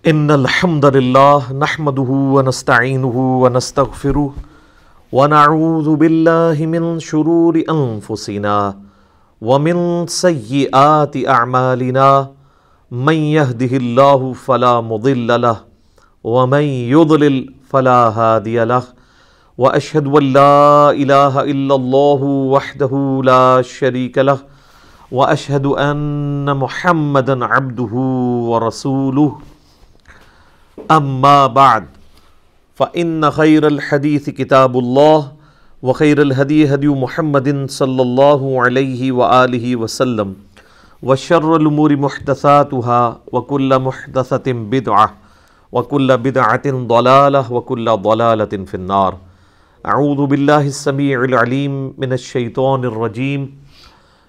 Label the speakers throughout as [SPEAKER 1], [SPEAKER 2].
[SPEAKER 1] ان الحمد للہ نحمده ونستعینه ونستغفره ونعوذ باللہ من شرور انفسنا ومن سیئات اعمالنا من يهده اللہ فلا مضل له ومن يضلل فلا هادی له واشهد ان لا الہ الا اللہ وحدہ لا شریک له واشهد ان محمدا عبدہ ورسولہ اما بعد فإن خير الحديث كتاب الله وخير الهدي هدي محمد صلى الله عليه وآله وسلم وشر الأمور محدثاتها وكل محدثة بدعة وكل بدعة ضلالة وكل ضلالة في النار. أعوذ بالله السميع العليم من الشيطان الرجيم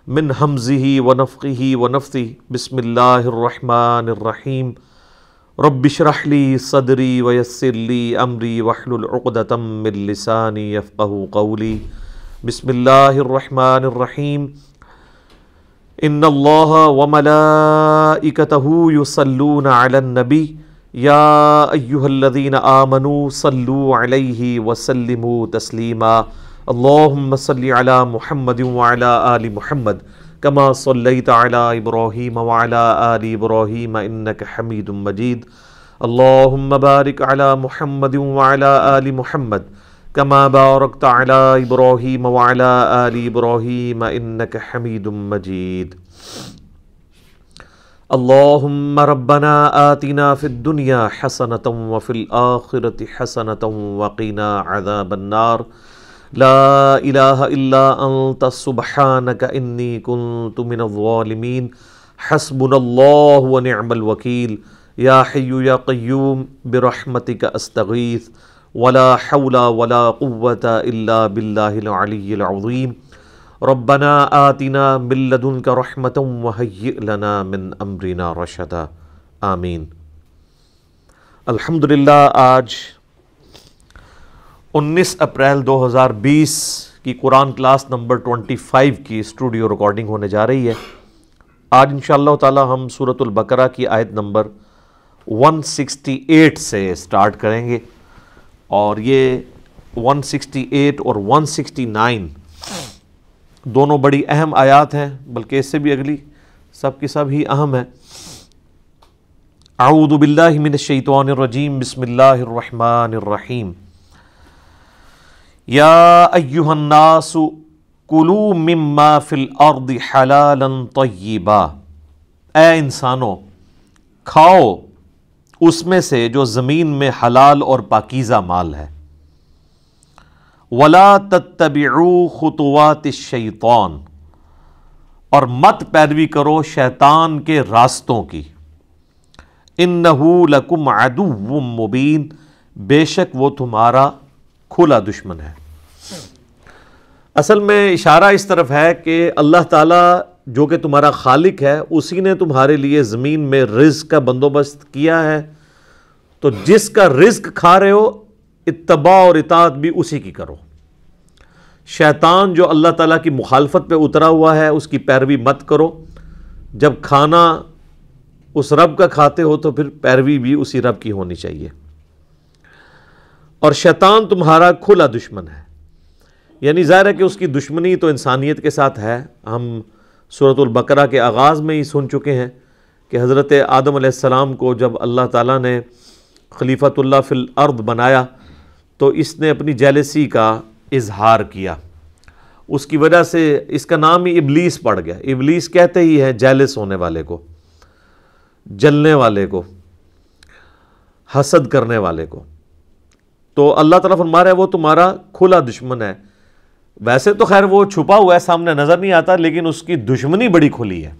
[SPEAKER 1] من همزه ونفخه ونفثه. بسم الله الرحمن الرحيم. رب اشرح لي صدري ويسر لي امري واحلل عقدة من لساني يفقهوا قولي. بسم الله الرحمن الرحيم. ان الله وملائكته يصلون على النبي يا ايها الذين امنوا صلوا عليه وسلموا تسليما. اللهم صل على محمد وعلى آل محمد كما صليت على إبراهيم وعلى آل إبراهيم إنك حميد مجيد. اللهم بارك على محمد وعلى آل محمد كما باركت على إبراهيم وعلى آل إبراهيم إنك حميد مجيد. اللهم ربنا آتنا في الدنيا حسنة وفي الآخرة حسنة وقنا عذاب النار. لا الہ الا انت سبحانک انی کنت من الظالمین. حسبنا اللہ ونعم الوکیل. یا حی یا قیوم برحمتک استغیث ولا حول ولا قوة الا باللہ العلی العظیم. ربنا آتنا من لدنک رحمة وہیئ لنا من امرنا رشدا. آمین. الحمدللہ آج 19 اپریل 2020 کی قرآن کلاس نمبر 25 کی اسٹوڈیو ریکارڈنگ ہونے جا رہی ہے. آج انشاءاللہ تعالی ہم سورۃ البقرہ کی آیت نمبر 168 سے سٹارٹ کریں گے، اور یہ 168 اور 169 دونوں بڑی اہم آیات ہیں، بلکہ اس سے بھی اگلی سب کی سب ہی اہم ہیں. اعوذ باللہ من الشیطان الرجیم. بسم اللہ الرحمن الرحیم. یا ایہا الناس کلوا مما فی الارض حلالا طیبا. اے انسانوں، کھاؤ اس میں سے جو زمین میں حلال اور پاکیزہ مال ہے. ولا تتبعوا خطوات الشیطان، اور مت پیروی کرو شیطان کے راستوں کی. انہ لکم عدو مبین، بے شک وہ تمہارا کھلا دشمن ہے. اصل میں اشارہ اس طرف ہے کہ اللہ تعالیٰ جو کہ تمہارا خالق ہے، اسی نے تمہارے لیے زمین میں رزق کا بندوبست کیا ہے. تو جس کا رزق کھا رہے ہو، اتباع اور اطاعت بھی اسی کی کرو. شیطان جو اللہ تعالیٰ کی مخالفت پہ اترا ہوا ہے، اس کی پیروی مت کرو. جب کھانا اس رب کا کھاتے ہو تو پھر پیروی بھی اسی رب کی ہونی چاہیے. اور شیطان تمہارا کھلا دشمن ہے، یعنی ظاہر ہے کہ اس کی دشمنی تو انسانیت کے ساتھ ہے. ہم سورۃ البقرہ کے آغاز میں ہی سن چکے ہیں کہ حضرت آدم علیہ السلام کو جب اللہ تعالیٰ نے خلیفۃ اللہ فی الارض بنایا تو اس نے اپنی جیلسی کا اظہار کیا. اس کی وجہ سے اس کا نام ہی ابلیس پڑ گیا. ابلیس کہتے ہی ہیں جیلس ہونے والے کو، جلنے والے کو، حسد کرنے والے کو. تو اللہ تعالیٰ فرما رہا ہے وہ تمہارا کھلا دشمن ہے. ویسے تو خیر وہ چھپا ہوا ہے، سامنے نظر نہیں آتا، لیکن اس کی دشمنی بڑی کھلی ہے.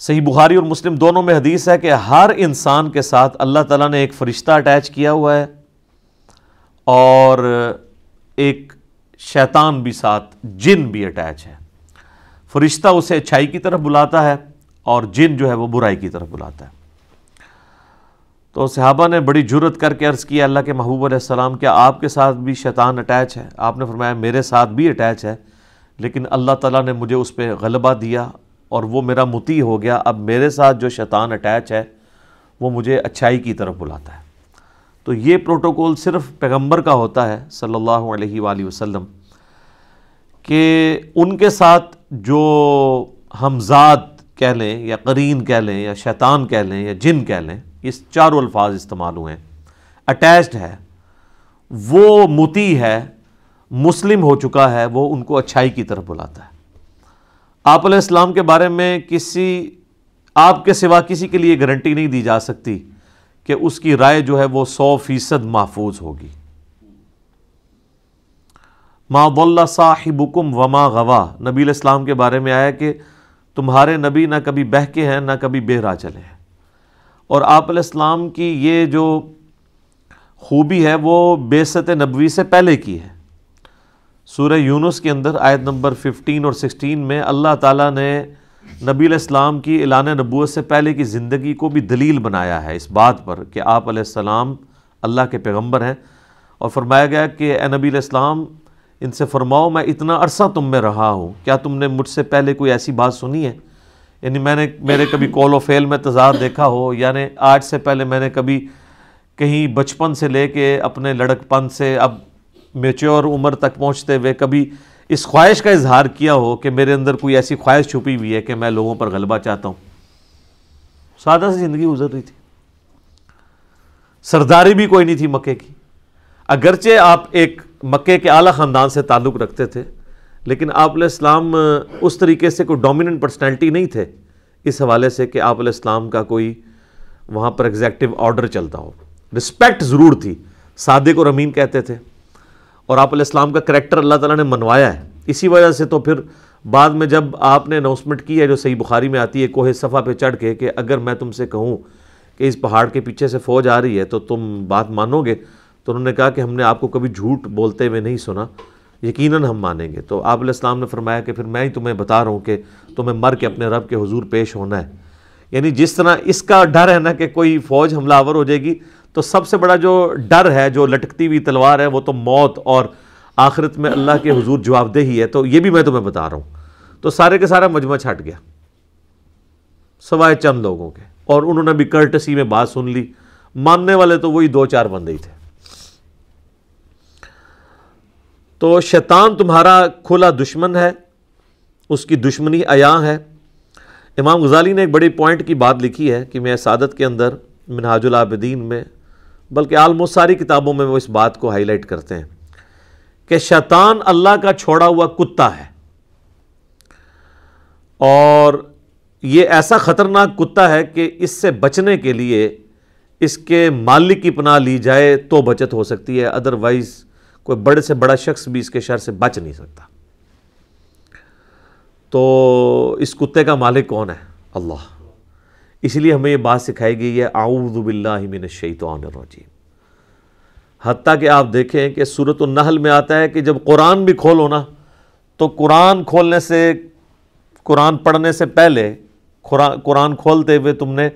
[SPEAKER 1] صحیح بخاری اور مسلم دونوں میں حدیث ہے کہ ہر انسان کے ساتھ اللہ تعالیٰ نے ایک فرشتہ اٹیچ کیا ہوا ہے، اور ایک شیطان بھی ساتھ، جن بھی اٹیچ ہے. فرشتہ اسے اچھائی کی طرف بلاتا ہے اور جن جو ہے وہ برائی کی طرف بلاتا ہے. تو صحابہ نے بڑی جرت کر کے عرض کیا، اللہ کے محبوب علیہ السلام، کیا آپ کے ساتھ بھی شیطان اٹیچ ہے؟ آپ نے فرمایا میرے ساتھ بھی اٹیچ ہے، لیکن اللہ تعالیٰ نے مجھے اس پہ غلبہ دیا اور وہ میرا مطیع ہو گیا، اب میرے ساتھ جو شیطان اٹیچ ہے وہ مجھے اچھائی کی طرف بلاتا ہے۔ تو یہ پروٹوکول صرف پیغمبر کا ہوتا ہے صلی اللہ علیہ وآلہ وسلم، کہ ان کے ساتھ جو ہمزاد کہہ لیں یا قرین کہہ لیں یا شیطان کہہ لیں یا جن کہہ لیں، اس چاروں الفاظ استعمال ہوئے ہیں، اٹیچڈ ہے، وہ مطیع ہے، مسلم ہو چکا ہے، وہ ان کو اچھائی کی طرف بلاتا ہے۔ آپ علیہ السلام کے بارے میں آپ کے سوا کسی کے لیے گارنٹی نہیں دی جا سکتی کہ اس کی رائے جو ہے وہ 100% محفوظ ہوگی۔ ما ضل صاحبکم وما غوا، نبی علیہ السلام کے بارے میں آیا کہ تمہارے نبی نہ کبھی بہکے ہیں نہ کبھی بے راہ چلے ہیں، اور آپ علیہ السلام کی یہ جو خوبی ہے وہ بعثت نبوی سے پہلے کی ہے۔ سورہ یونس کے اندر آیت نمبر 15 اور 16 میں اللہ تعالیٰ نے نبی علیہ السلام کی اعلان نبوت سے پہلے کی زندگی کو بھی دلیل بنایا ہے اس بات پر کہ آپ علیہ السلام اللہ کے پیغمبر ہیں، اور فرمایا گیا کہ اے نبی علیہ السلام ان سے فرماؤ میں اتنا عرصہ تم میں رہا ہوں، کیا تم نے مجھ سے پہلے کوئی ایسی بات سنی ہے؟ یعنی میرے کبھی قول و فعل میں تضاد دیکھا ہو، یعنی آج سے پہلے میں نے کبھی کہیں بچپن سے لے کے اپنے لڑک پن سے اب میچور عمر تک پہنچتے ہوئے کبھی اس خواہش کا اظہار کیا ہو کہ میرے اندر کوئی ایسی خواہش چھپی ہوئی ہے کہ میں لوگوں پر غلبہ چاہتا ہوں؟ سادہ سی زندگی گزر رہی تھی، سرداری بھی کوئی نہیں تھی مکے کی، اگرچہ آپ ایک مکے کے اعلیٰ خاندان سے تعلق رکھتے تھے، لیکن آپ علیہ السلام اس طریقے سے کوئی ڈومیننٹ پرسنالٹی نہیں تھے اس حوالے سے کہ آپ علیہ السلام کا کوئی وہاں پر ایگزیکٹو آرڈر چلتا ہو۔ رسپیکٹ ضرور تھی، صادق اور امین کہتے تھے، اور آپ علیہ السلام کا کریکٹر اللہ تعالیٰ نے منوایا ہے، اسی وجہ سے تو پھر بعد میں جب آپ نے اناؤنسمنٹ کی ہے جو صحیح بخاری میں آتی ہے کوہ صفا پہ چڑھ کے کہ اگر میں تم سے کہوں کہ اس پہاڑ کے پیچھے سے فوج آ رہی ہے تو تم بات مانو گے؟ تو انہوں نے کہا کہ ہم نے آپ کو کبھی جھوٹ بولتے ہوئے نہیں سنا، یقیناً ہم مانیں گے۔ تو آپ علیہ السلام نے فرمایا کہ پھر میں ہی تمہیں بتا رہا ہوں کہ تمہیں مر کے اپنے رب کے حضور پیش ہونا ہے۔ یعنی جس طرح اس کا ڈر ہے نا کہ کوئی فوج حملہ آور ہو جائے گی، تو سب سے بڑا جو ڈر ہے، جو لٹکتی ہوئی تلوار ہے، وہ تو موت اور آخرت میں اللہ کے حضور جواب دہی ہے۔ تو یہ بھی میں تمہیں بتا رہا ہوں۔ تو سارے کے سارا مجمع چھٹ گیا سوائے چند لوگوں کے، اور انہوں نے بھی کرٹسی میں بات سن لی، ماننے والے تو وہی 2-4 بندے ہی تھے۔ تو شیطان تمہارا کھلا دشمن ہے، اس کی دشمنی عیاں ہے۔ امام غزالی نے ایک بڑی پوائنٹ کی بات لکھی ہے کہ میں سعادت کے اندر، منہاج العابدین میں، بلکہ آلموسٹ ساری کتابوں میں وہ اس بات کو ہائی لائٹ کرتے ہیں کہ شیطان اللہ کا چھوڑا ہوا کتا ہے، اور یہ ایسا خطرناک کتا ہے کہ اس سے بچنے کے لیے اس کے مالک کی پناہ لی جائے تو بچت ہو سکتی ہے، ادروائز کوئی بڑے سے بڑا شخص بھی اس کے شر سے بچ نہیں سکتا۔ تو اس کتے کا مالک کون ہے؟ اللہ۔ اس لیے ہمیں یہ بات سکھائی گئی ہے، اعوذ باللہ من الشیطان الرجیم۔ حتیٰ کہ آپ دیکھیں کہ سورۃ النحل میں آتا ہے کہ جب قرآن بھی کھولو نا، تو قرآن کھولنے سے، قرآن پڑھنے سے پہلے، قرآن کھولتے ہوئے تم نے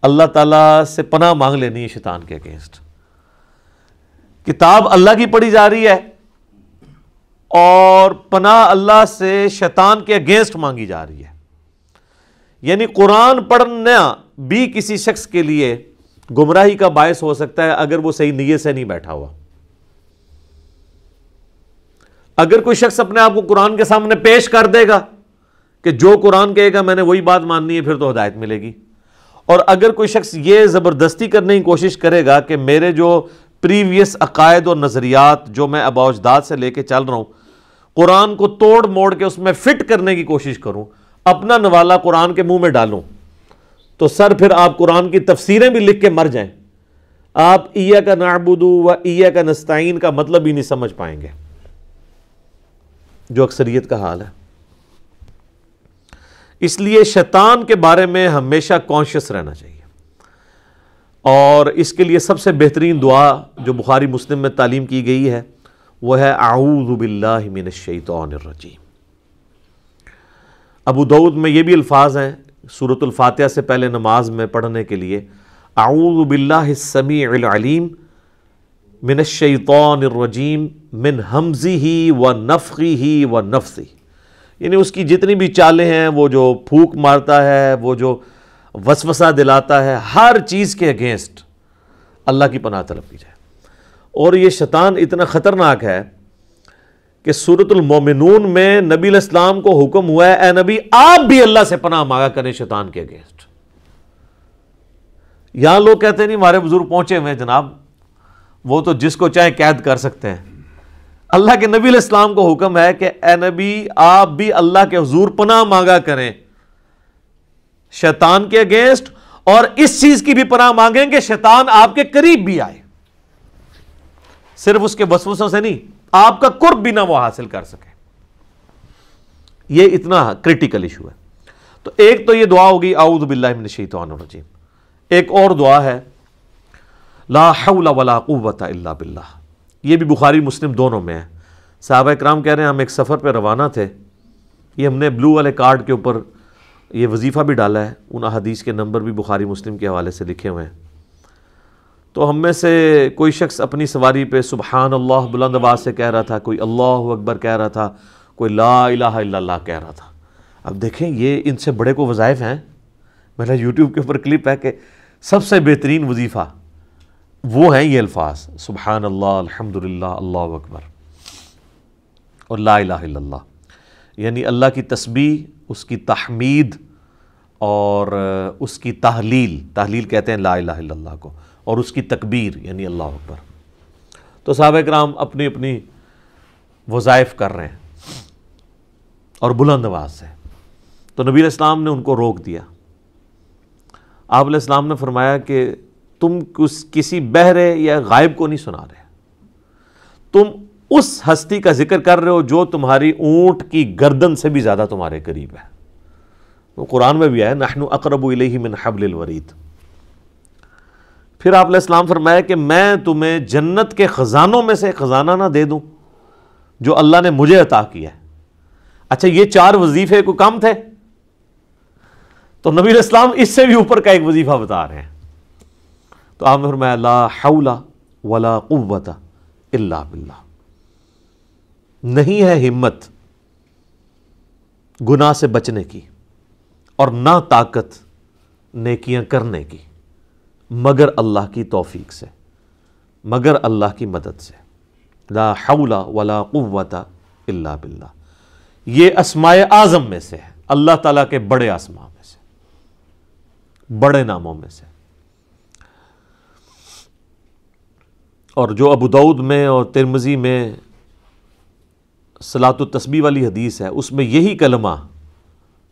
[SPEAKER 1] اللہ تعالیٰ سے پناہ مانگ لینی ہے شیطان کے اگینسٹ۔ کتاب اللہ کی پڑھی جا رہی ہے اور پناہ اللہ سے شیطان کے اگینسٹ مانگی جا رہی ہے۔ یعنی قرآن پڑھنا بھی کسی شخص کے لیے گمراہی کا باعث ہو سکتا ہے اگر وہ صحیح نیت سے نہیں بیٹھا ہوا۔ اگر کوئی شخص اپنے آپ کو قرآن کے سامنے پیش کر دے گا کہ جو قرآن کہے گا میں نے وہی بات ماننی ہے، پھر تو ہدایت ملے گی۔ اور اگر کوئی شخص یہ زبردستی کرنے کی کوشش کرے گا کہ میرے جو پریویس عقائد اور نظریات جو میں آباء و اجداد سے لے کے چل رہا ہوں، قرآن کو توڑ موڑ کے اس میں فٹ کرنے کی کوشش کروں، اپنا نوالا قرآن کے منہ میں ڈالوں، تو سر پھر آپ قرآن کی تفسیریں بھی لکھ کے مر جائیں، آپ ایاک نعبد و ایاک نستعین کا مطلب ہی نہیں سمجھ پائیں گے، جو اکثریت کا حال ہے۔ اس لیے شیطان کے بارے میں ہمیشہ کانشیس رہنا چاہیے، اور اس کے لیے سب سے بہترین دعا جو بخاری مسلم میں تعلیم کی گئی ہے وہ ہے اعوذ باللہ من الشیطان الرجیم۔ ابو داؤد میں یہ بھی الفاظ ہیں سورۃ الفاتحہ سے پہلے نماز میں پڑھنے کے لیے، اعوذ باللہ السمیع العلیم من الشیطان الرجیم من ہمزہ ونفخہ ونفثہ۔ یعنی اس کی جتنی بھی چالیں ہیں، وہ جو پھونک مارتا ہے، وہ جو وسوسہ دلاتا ہے، ہر چیز کے اگینسٹ اللہ کی پناہ طلب کی جائے۔ اور یہ شیطان اتنا خطرناک ہے کہ سورۃ المومنون میں نبی علیہ السلام کو حکم ہوا ہے، اے نبی آپ بھی اللہ سے پناہ مانگا کریں شیطان کے اگینسٹ۔ یہاں لوگ کہتے ہیں نہیں ہمارے بزرگ پہنچے ہوئے ہیں جناب، وہ تو جس کو چاہے قید کر سکتے ہیں۔ اللہ کے نبی علیہ السلام کو حکم ہے کہ اے نبی آپ بھی اللہ کے حضور پناہ مانگا کریں شیطان کے اگینسٹ، اور اس چیز کی بھی پناہ مانگیں کہ شیطان آپ کے قریب بھی آئے، صرف اس کے وسوسوں سے نہیں، آپ کا قرب بھی نہ وہ حاصل کر سکے۔ یہ اتنا کریٹیکل ایشو ہے۔ تو ایک تو یہ دعا ہوگی اعوذ باللہ من الشیطان الرجیم، ایک اور دعا ہے لا حول ولا قوت الا باللہ، یہ بھی بخاری مسلم دونوں میں ہے۔ صحابہ کرام کہہ رہے ہیں ہم ایک سفر پہ روانہ تھے، یہ ہم نے بلو والے کارڈ کے اوپر یہ وظیفہ بھی ڈالا ہے، ان احادیث کے نمبر بھی بخاری مسلم کے حوالے سے لکھے ہوئے ہیں۔ تو ہم میں سے کوئی شخص اپنی سواری پہ سبحان اللہ بلند آواز سے کہہ رہا تھا، کوئی اللہ اکبر کہہ رہا تھا، کوئی لا الہ الا اللہ کہہ رہا تھا۔ اب دیکھیں یہ ان سے بڑے کو وظائف ہیں، میرا یوٹیوب کے اوپر کلپ ہے کہ سب سے بہترین وظیفہ وہ ہیں یہ الفاظ سبحان اللہ الحمدللہ اللہ اکبر اور لا الہ الا اللہ، یعنی اللہ کی تسبیح، اس کی تحمید اور اس کی تحلیل کہتے ہیں لا الہ الا اللہ کو، اور اس کی تکبیر یعنی اللہ اکبر۔ تو صحابہ کرام اپنی اپنی وظائف کر رہے ہیں اور بلند آواز سے، تو نبی علیہ السلام نے ان کو روک دیا۔ آپ علیہ السلام نے فرمایا کہ تم کسی بہرے یا غائب کو نہیں سنا رہے، تم اس ہستی کا ذکر کر رہے ہو جو تمہاری اونٹ کی گردن سے بھی زیادہ تمہارے قریب ہے۔ وہ قرآن میں بھی ہے نحن اقرب الیہ من حبل الورید۔ پھر آپ علیہ السلام فرمایا کہ میں تمہیں جنت کے خزانوں میں سے ایک خزانہ نہ دے دوں جو اللہ نے مجھے عطا کیا ہے۔ اچھا یہ 4 وظیفے کو کم تھے؟ تو نبی علیہ السلام اس سے بھی اوپر کا ایک وظیفہ بتا رہے ہیں۔ تو آپ نے فرمایا لا حول ولا قوت الا باللہ، نہیں ہے ہمت گناہ سے بچنے کی اور نہ طاقت نیکیاں کرنے کی مگر اللہ کی توفیق سے، مگر اللہ کی مدد سے۔ لا حول ولا قوت الا باللہ، یہ اسماء اعظم میں سے ہے، اللہ تعالیٰ کے بڑے اسماء میں سے، بڑے ناموں میں سے۔ اور جو ابو داؤد میں اور ترمذی میں صلاۃ التسبیح والی حدیث ہے اس میں یہی کلمہ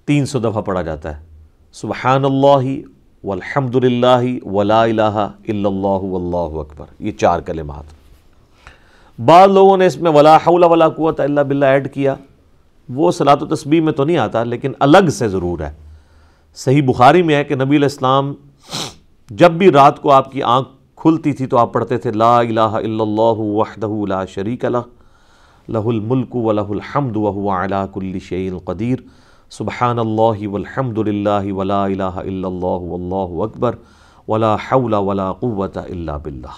[SPEAKER 1] 300 دفعہ پڑھا جاتا ہے، سبحان اللہ والحمد للہ ولا الہ الا اللہ واللہ اکبر، یہ 4 کلمات۔ بعض لوگوں نے اس میں ولا حول ولا قوت الا باللہ ایڈ کیا، وہ صلاۃ التسبیح میں تو نہیں آتا لیکن الگ سے ضرور ہے۔ صحیح بخاری میں ہے کہ نبی علیہ السلام جب بھی رات کو آپ کی آنکھ کھلتی تھی تو آپ پڑھتے تھے لا الہ الا اللہ وحدہ لا شریک لہ لہ الملک ولہ الحمد وہو علی کل شیء قدیر سبحان اللہ والحمد للہ ولا الہ الا اللہ واللہ اکبر ولا حول ولا قوت الا باللہ۔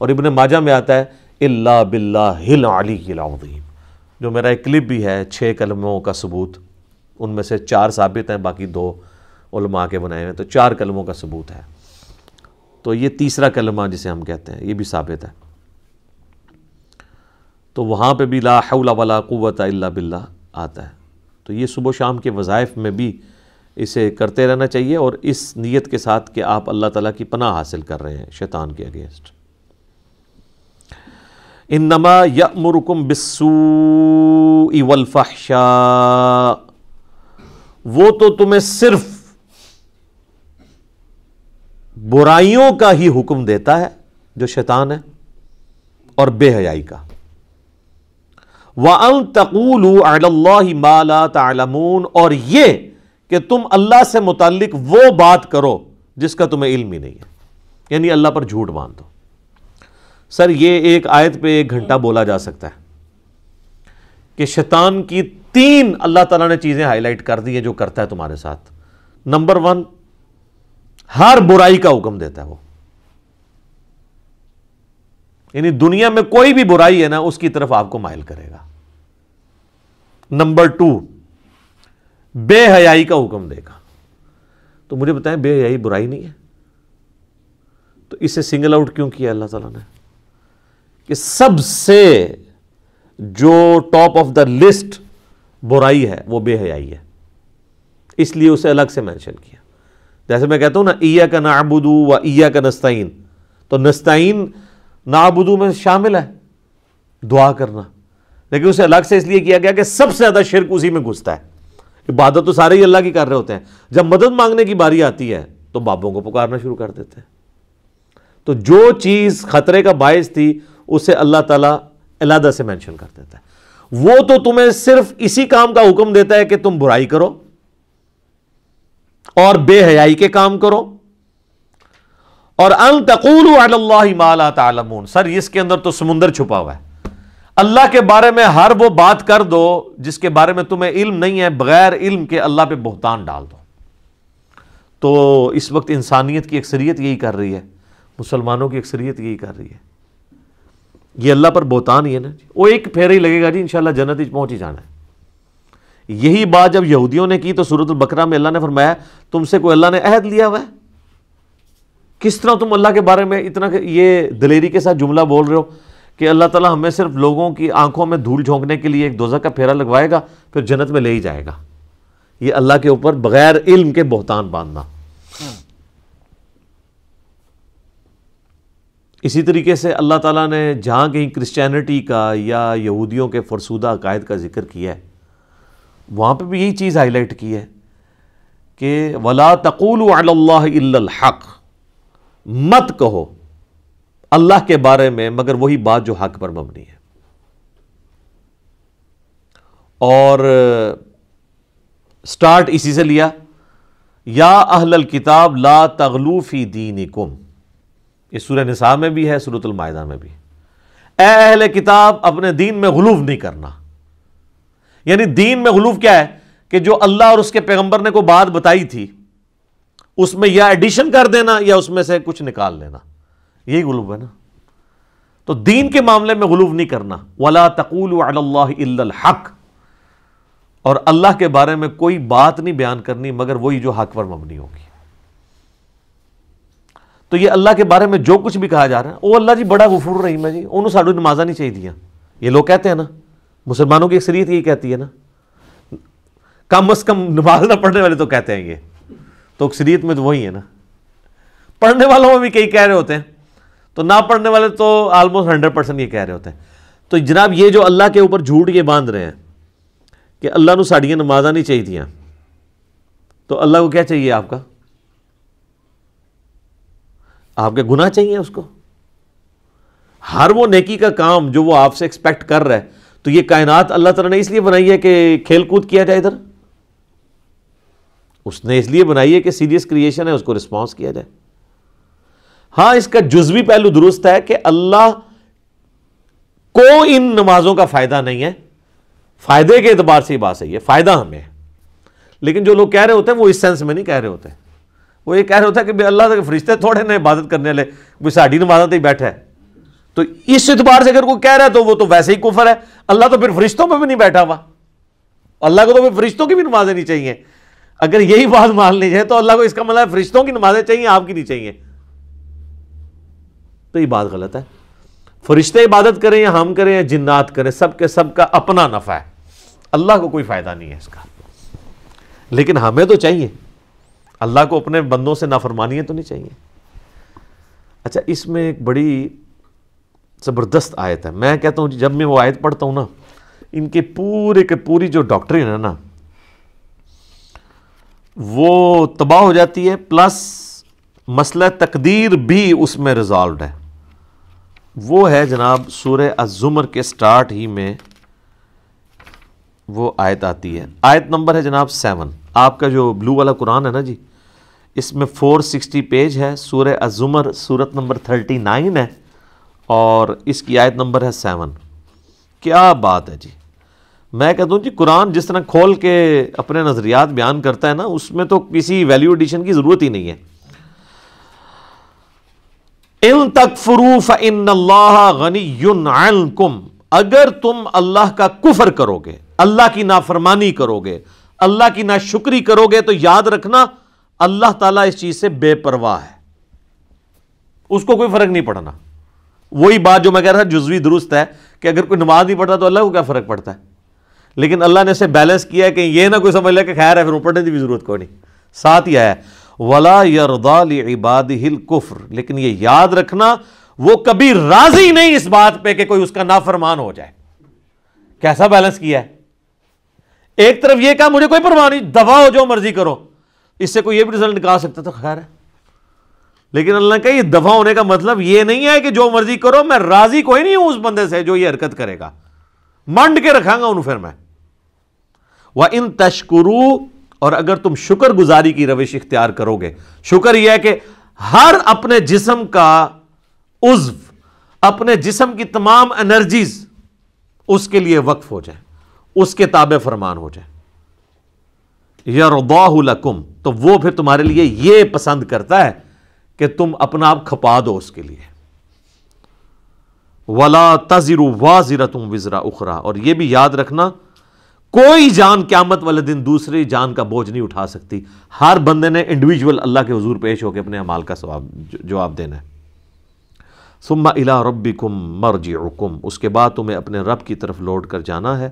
[SPEAKER 1] اور ابن ماجہ میں آتا ہے الا باللہ العلی العظیم، جو میرا ایک کلپ بھی ہے 6 کلموں کا ثبوت، ان میں سے 4 ثابت ہیں، باقی 2 علماء کے بنائے ہوئے، تو 4 کلموں کا ثبوت ہے۔ تو یہ تیسرا کلمہ جسے ہم کہتے ہیں یہ بھی ثابت ہے، تو وہاں پہ بھی لا حول ولا قوت الا باللہ آتا ہے۔ تو یہ صبح و شام کے وظائف میں بھی اسے کرتے رہنا چاہیے، اور اس نیت کے ساتھ کہ آپ اللہ تعالیٰ کی پناہ حاصل کر رہے ہیں شیطان کے اگینسٹ۔ انما یأمرکم بالسوء والفحشاء، وہ تو تمہیں صرف برائیوں کا ہی حکم دیتا ہے جو شیطان ہے، اور بے حیائی کا۔ وَأَن تَقُولُوا عَلَى اللَّهِ مَا لَا تَعْلَمُونَ، اور یہ کہ تم اللہ سے متعلق وہ بات کرو جس کا تمہیں علم ہی نہیں ہے، یعنی اللہ پر جھوٹ باندھو۔ سر یہ ایک آیت پہ 1 گھنٹہ بولا جا سکتا ہے کہ شیطان کی 3 اللہ تعالیٰ نے چیزیں ہائی لائٹ کر دی ہیں جو کرتا ہے تمہارے ساتھ۔ نمبر 1، ہر برائی کا حکم دیتا ہے وہ، یعنی دنیا میں کوئی بھی برائی ہے نا اس کی طرف آپ کو مائل کرے گا۔ نمبر 2، بے حیائی کا حکم دے گا. تو مجھے بتائیں بے حیائی برائی نہیں ہے؟ تو اسے سنگل آؤٹ کیوں کیا اللہ تعالیٰ نے؟ کہ سب سے جو ٹاپ آف دا لسٹ برائی ہے وہ بے حیائی ہے، اس لیے اسے الگ سے مینشن کیا. جیسے میں کہتا ہوں نا ایاک نعبد و ایاک نستعین، تو نستعین نعبد میں شامل ہے دعا کرنا، لیکن اسے الگ سے اس لیے کیا گیا کہ سب سے زیادہ شرک اسی میں گھستا ہے. عبادت تو سارے ہی اللہ کی کر رہے ہوتے ہیں، جب مدد مانگنے کی باری آتی ہے تو بابوں کو پکارنا شروع کر دیتے ہیں. تو جو چیز خطرے کا باعث تھی اسے اللہ تعالیٰ علیحدہ سے مینشن کر دیتا ہے. وہ تو تمہیں صرف اسی کام کا حکم دیتا ہے کہ تم برائی کرو اور بے حیائی کے کام کرو، اور ان تقولوا علی اللہ ما لا تعلمون. سر اس کے اندر تو سمندر چھپا ہوا ہے. اللہ کے بارے میں ہر وہ بات کر دو جس کے بارے میں تمہیں علم نہیں ہے، بغیر علم کے اللہ پہ بہتان ڈال دو. تو اس وقت انسانیت کی اکثریت یہی کر رہی ہے، مسلمانوں کی اکثریت یہی کر رہی ہے. یہ اللہ پر بہتان ہی ہے نا. وہ ایک پھیرا ہی لگے گا جی انشاءاللہ جنت ہی پہنچ ہی جانا ہے. یہی بات جب یہودیوں نے کی تو سورۃ البقرہ میں اللہ نے فرمایا تم سے کوئی اللہ نے عہد لیا ہوا ہے؟ کس طرح تم اللہ کے بارے میں اتنا یہ دلیری کے ساتھ جملہ بول رہے ہو کہ اللہ تعالیٰ ہمیں صرف لوگوں کی آنکھوں میں دھول جھونکنے کے لیے ایک دوزخ کا پھیرا لگوائے گا پھر جنت میں لے ہی جائے گا. یہ اللہ کے اوپر بغیر علم کے بہتان باندھنا. اسی طریقے سے اللہ تعالیٰ نے جہاں کہیں کرسچینٹی کا یا یہودیوں کے فرسودہ عقائد کا ذکر کیا ہے وہاں پہ بھی یہی چیز ہائی لائٹ کی ہے کہ وَلَا تَقُولُوا عَلَى اللَّهِ إِلَّا الْحَقِّ، مت کہو اللہ کے بارے میں مگر وہی بات جو حق پر مبنی ہے. اور سٹارٹ اسی سے لیا، یا اہل الکتاب لا تغلوا فی دینکم. یہ سورہ نساء میں بھی ہے، سورۃ المائدہ میں بھی. اے اہل کتاب اپنے دین میں غلو نہیں کرنا. یعنی دین میں غلو کیا ہے کہ جو اللہ اور اس کے پیغمبر نے کوئی بات بتائی تھی اس میں یا ایڈیشن کر دینا یا اس میں سے کچھ نکال لینا، یہی غلو ہے نا. تو دین کے معاملے میں غلو نہیں کرنا. وَلَا تَقُولُوا عَلَى اللَّهِ إِلَّا الْحَقِّ، اور اللہ کے بارے میں کوئی بات نہیں بیان کرنی مگر وہی جو حق پر مبنی ہوگی. تو یہ اللہ کے بارے میں جو کچھ بھی کہا جا رہا ہے وہ اللہ جی بڑا غفور رحیم ہے جی، انہوں ساڑھو نمازہ نہیں چاہیے دیا. یہ لوگ کہتے ہیں نا، مسلمانوں کی اکثریت یہی کہتی ہے نا، کم از کم نماز نہ پڑھنے والے تو کہتے ہیں. یہ تو اکثریت میں تو وہی ہے نا. پڑھنے والوں میں بھی کئی کہہ رہے ہوتے ہیں، تو نہ پڑھنے والے تو آلموسٹ 100% یہ کہہ رہے ہوتے ہیں. تو جناب یہ جو اللہ کے اوپر جھوٹ یہ باندھ رہے ہیں کہ اللہ نو ساڑیاں نمازہ نہیں چاہیے دیا، تو اللہ کو کیا چاہیے؟ آپ کا آپ کے گناہ چاہیے اس کو. ہر وہ نیکی کا کام جو وہ آپ سے ایکسپیکٹ کر رہا ہے. تو یہ کائنات اللہ تعالیٰ نے اس لیے بنائی ہے کہ کھیل کود کیا جائے، ادھر اس نے اس لیے بنائی ہے کہ سیریس کریشن ہے، اس کو رسپانس کیا جائے. ہاں اس کا جزوی پہلو درست ہے کہ اللہ کو ان نمازوں کا فائدہ نہیں ہے. فائدے کے اعتبار سے یہ بات صحیح ہے، فائدہ ہمیں ہے. لیکن جو لوگ کہہ رہے ہوتے ہیں وہ اس سینس میں نہیں کہہ رہے ہوتے. وہ یہ کہہ رہے ہوتا ہے کہ بے اللہ کے فرشتے تھوڑے نے عبادت کرنے والے، وہ ساڑھی نمازوں ہی بیٹھا ہے. تو اس اعتبار سے اگر کوئی کہہ رہا ہے تو وہ تو ویسے ہی کفر ہے. اللہ تو پھر فرشتوں پہ بھی نہیں بیٹھا ہوا، اللہ کو تو پھر فرشتوں کی بھی نمازیں نہیں چاہیے. اگر یہی بات مان لی جائے تو اللہ کو اس کا مطلب فرشتوں کی نمازیں چاہیے، آپ کی نہیں چاہیے. تو یہ بات غلط ہے. فرشتے عبادت کریں یا ہم کریں یا جنات کریں، سب کے سب کا اپنا نفع ہے، اللہ کو کوئی فائدہ نہیں ہے اس کا. لیکن ہمیں تو چاہیے، اللہ کو اپنے بندوں سے نافرمانیاں تو نہیں چاہیے. اچھا اس میں ایک بڑی زبردست آیت ہے. میں کہتا ہوں جب میں وہ آیت پڑھتا ہوں نا، ان کے پورے کے پوری جو ڈاکٹرین ہے نا وہ تباہ ہو جاتی ہے، پلس مسئلہ تقدیر بھی اس میں ریزالوڈ ہے. وہ ہے جناب سورہ الزمر کے سٹارٹ ہی میں وہ آیت آتی ہے. آیت نمبر ہے جناب 7. آپ کا جو بلو والا قرآن ہے نا جی، اس میں 460 پیج ہے. سورہ الزمر سورت نمبر 39 ہے اور اس کی آیت نمبر ہے 7. کیا بات ہے جی. میں کہتا ہوں جی قرآن جس طرح کھول کے اپنے نظریات بیان کرتا ہے نا، اس میں تو کسی ویلیو ایڈیشن کی ضرورت ہی نہیں ہے. ان تکفروا فإن اللہ غنی عنکم، اگر تم اللہ کا کفر کرو گے، اللہ کی نافرمانی کرو گے، اللہ کی ناشکری کرو گے تو یاد رکھنا اللہ تعالیٰ اس چیز سے بے پرواہ ہے، اس کو کوئی فرق نہیں پڑنا۔ وہی بات جو میں کہہ رہا تھا جزوی درست ہے کہ اگر کوئی نماز نہیں پڑھتا تو اللہ کو کیا فرق پڑتا ہے، لیکن اللہ نے اسے بیلنس کیا ہے کہ یہ نہ کوئی سمجھ لے کہ خیر ہے پھر پڑھنے کی بھی ضرورت کوئی نہیں۔ ساتھ ہی آیا وَلَا يَرْضَى لِعِبَادِهِ الْكُفْرِ، لیکن یہ یاد رکھنا وہ کبھی راضی نہیں اس بات پہ کہ کوئی اس کا نافرمان ہو جائے۔ کیسا بیلنس کیا ہے؟ ایک طرف یہ کہا مجھے کوئی پرواہ نہیں، دفع ہو جو مرضی کرو، اس سے کوئی یہ بھی رزلٹ نکال سکتا تو خیر ہے، لیکن اللہ نے کہا یہ دفع ہونے کا مطلب یہ نہیں ہے کہ جو مرضی کرو، میں راضی کوئی نہیں ہوں اس بندے سے جو یہ حرکت کرے گا، منڈ کے رکھاں گا انہوں پھر میں۔ وَإِن تَشْكُرُوا، اور اگر تم شکر گزاری کی روش اختیار کرو گے، شکر یہ ہے کہ ہر اپنے جسم کا عضو، اپنے جسم کی تمام انرجیز اس کے لیے وقف ہو جائیں، اس کے تابع فرمان ہو جائیں۔ یرضاہ لکم، تو وہ پھر تمہارے لیے یہ پسند کرتا ہے کہ تم اپنا آپ کھپا دو اس کے لیے۔ ولا تزر وازرۃ وزر اخرى، اور یہ بھی یاد رکھنا کوئی جان قیامت والے دن دوسری جان کا بوجھ نہیں اٹھا سکتی، ہر بندے نے انڈیویجول اللہ کے حضور پیش ہو کے اپنے اعمال کا جواب دینا ہے۔ ثم الی ربکم مرجعکم، اس کے بعد تمہیں اپنے رب کی طرف لوٹ کر جانا ہے،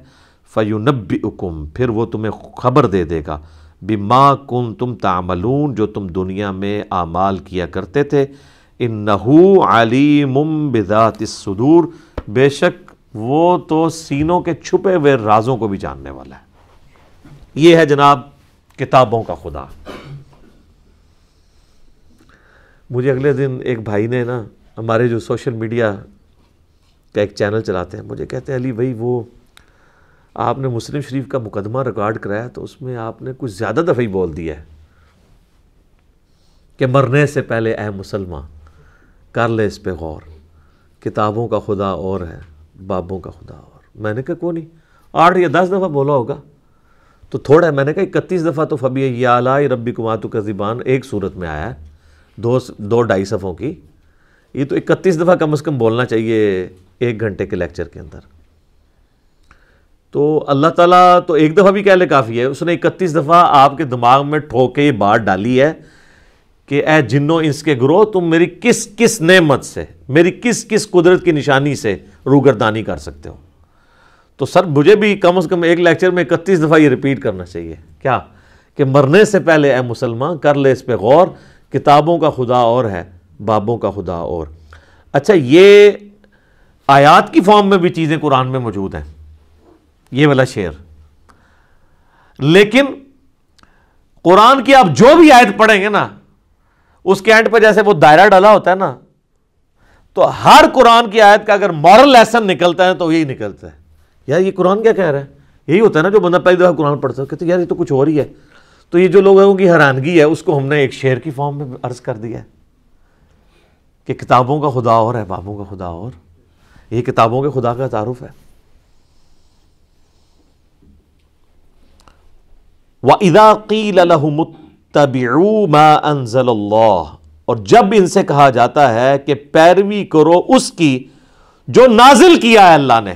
[SPEAKER 1] فینبئکم، پھر وہ تمہیں خبر دے دے گا، بما کنتم تعملون، جو تم دنیا میں اعمال کیا کرتے تھے، انہ علیم بذات الصدور، بے شک وہ تو سینوں کے چھپے ہوئے رازوں کو بھی جاننے والا ہے۔ یہ ہے جناب کتابوں کا خدا۔ مجھے اگلے دن ایک بھائی نے نا، ہمارے جو سوشل میڈیا کا ایک چینل چلاتے ہیں، مجھے کہتے ہیں علی بھائی وہ آپ نے مسلم شریف کا مقدمہ ریکارڈ کرایا تو اس میں آپ نے کچھ زیادہ دفعہ ہی بول دیا ہے کہ مرنے سے پہلے اے مسلمان کر لے اس پہ غور، کتابوں کا خدا اور ہے، بابوں کا خدا اور۔ میں نے کہا کوئی نہیں، 8 یا 10 دفعہ بولا ہوگا تو تھوڑا ہے۔ میں نے کہا 31 دفعہ تو فبی آلاء ربکما تکذبان ایک صورت میں آیا ہے، 2-2.5 صفحوں کی، یہ تو 31 دفعہ کم از کم بولنا چاہیے 1 گھنٹے کے لیکچر کے اندر۔ تو اللہ تعالیٰ تو ایک دفعہ بھی کہہ لے کافی ہے، اس نے 31 دفعہ آپ کے دماغ میں ٹھوک کے یہ بات ڈالی ہے کہ اے جنوں انس کے گروہ، تم میری کس کس نعمت سے، میری کس کس قدرت کی نشانی سے روگردانی کر سکتے ہو۔ تو سر مجھے بھی کم از کم ایک لیکچر میں 31 دفعہ یہ ریپیٹ کرنا چاہیے، کیا کہ مرنے سے پہلے اے مسلمان کر لے اس پہ غور، کتابوں کا خدا اور ہے، بابوں کا خدا اور۔ اچھا، یہ آیات کی فارم میں بھی چیزیں قرآن میں موجود ہیں، یہ والا شعر، لیکن قرآن کی آپ جو بھی آیت پڑھیں گے نا، اس کے اینڈ پہ جیسے وہ دائرہ ڈالا ہوتا ہے نا، تو ہر قرآن کی آیت کا اگر مورل لیسن نکلتا ہے تو یہی نکلتا ہے، یار یہ قرآن کیا کہہ رہا ہے۔ یہی ہوتا ہے نا جو بندہ پہلی دفعہ قرآن پڑھتا ہے کہتے ہیں یار یہ تو کچھ اور ہی ہے۔ تو یہ جو لوگوں کی حیرانگی ہے اس کو ہم نے ایک شعر کی فارم میں عرض کر دیا ہے کہ کتابوں کا خدا اور ہے، بابوں کا خدا اور۔ یہ کتابوں کے خدا کا تعارف ہے۔ وَإِذَا قِيلَ لَهُمُ اتَّبِعُوا مَا أَنزَلَ اللَّهُ، اور جب ان سے کہا جاتا ہے کہ پیروی کرو اس کی جو نازل کیا ہے اللہ نے،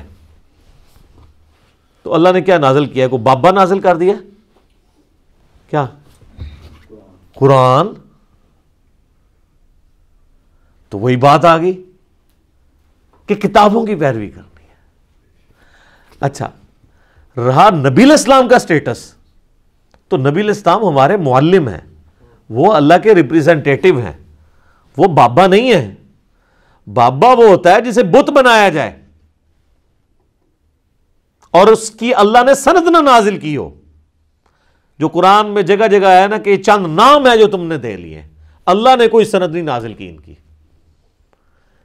[SPEAKER 1] تو اللہ نے کیا نازل کیا ہے؟ کوئی بابا نازل کر دیا؟ کیا؟ قرآن۔ تو وہی بات آ گئی کہ کتابوں کی پیروی کرنی ہے۔ اچھا، رہا نبی علیہ السلام کا سٹیٹس، تو نبی علیہ السلام ہمارے معلم ہیں، وہ اللہ کے ریپریزنٹیٹیو ہیں، وہ بابا نہیں ہیں۔ بابا وہ ہوتا ہے جسے بت بنایا جائے اور اس کی اللہ نے سند نہ نازل کی ہو، جو قرآن میں جگہ جگہ ہے نا کہ یہ چند نام ہے جو تم نے دے لیے، اللہ نے کوئی سند نہیں نازل کی ان کی۔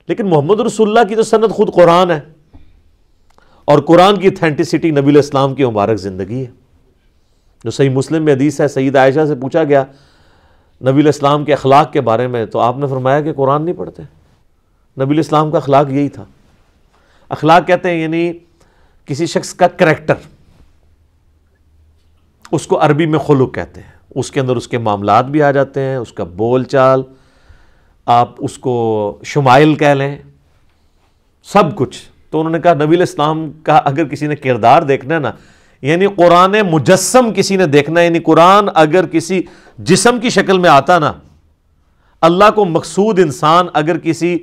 [SPEAKER 1] لیکن محمد رسول اللہ کی تو سند خود قرآن ہے، اور قرآن کی اتھینٹسٹی نبی علیہ السلام کی مبارک زندگی ہے۔ جو صحیح مسلم میں حدیث ہے، سید عائشہ سے پوچھا گیا نبی علیہ السلام کے اخلاق کے بارے میں، تو آپ نے فرمایا کہ قرآن نہیں پڑھتے۔ نبی علیہ السلام کا اخلاق یہی تھا۔ اخلاق کہتے ہیں یعنی کسی شخص کا کریکٹر، اس کو عربی میں خلق کہتے ہیں، اس کے اندر اس کے معاملات بھی آ جاتے ہیں، اس کا بول چال، آپ اس کو شمائل کہہ لیں، سب کچھ۔ تو انہوں نے کہا نبی علیہ السلام کا اگر کسی نے کردار دیکھنا ہے نا، یعنی قرآن مجسم کسی نے دیکھنا ہے، یعنی قرآن اگر کسی جسم کی شکل میں آتا نا، اللہ کو مقصود انسان اگر کسی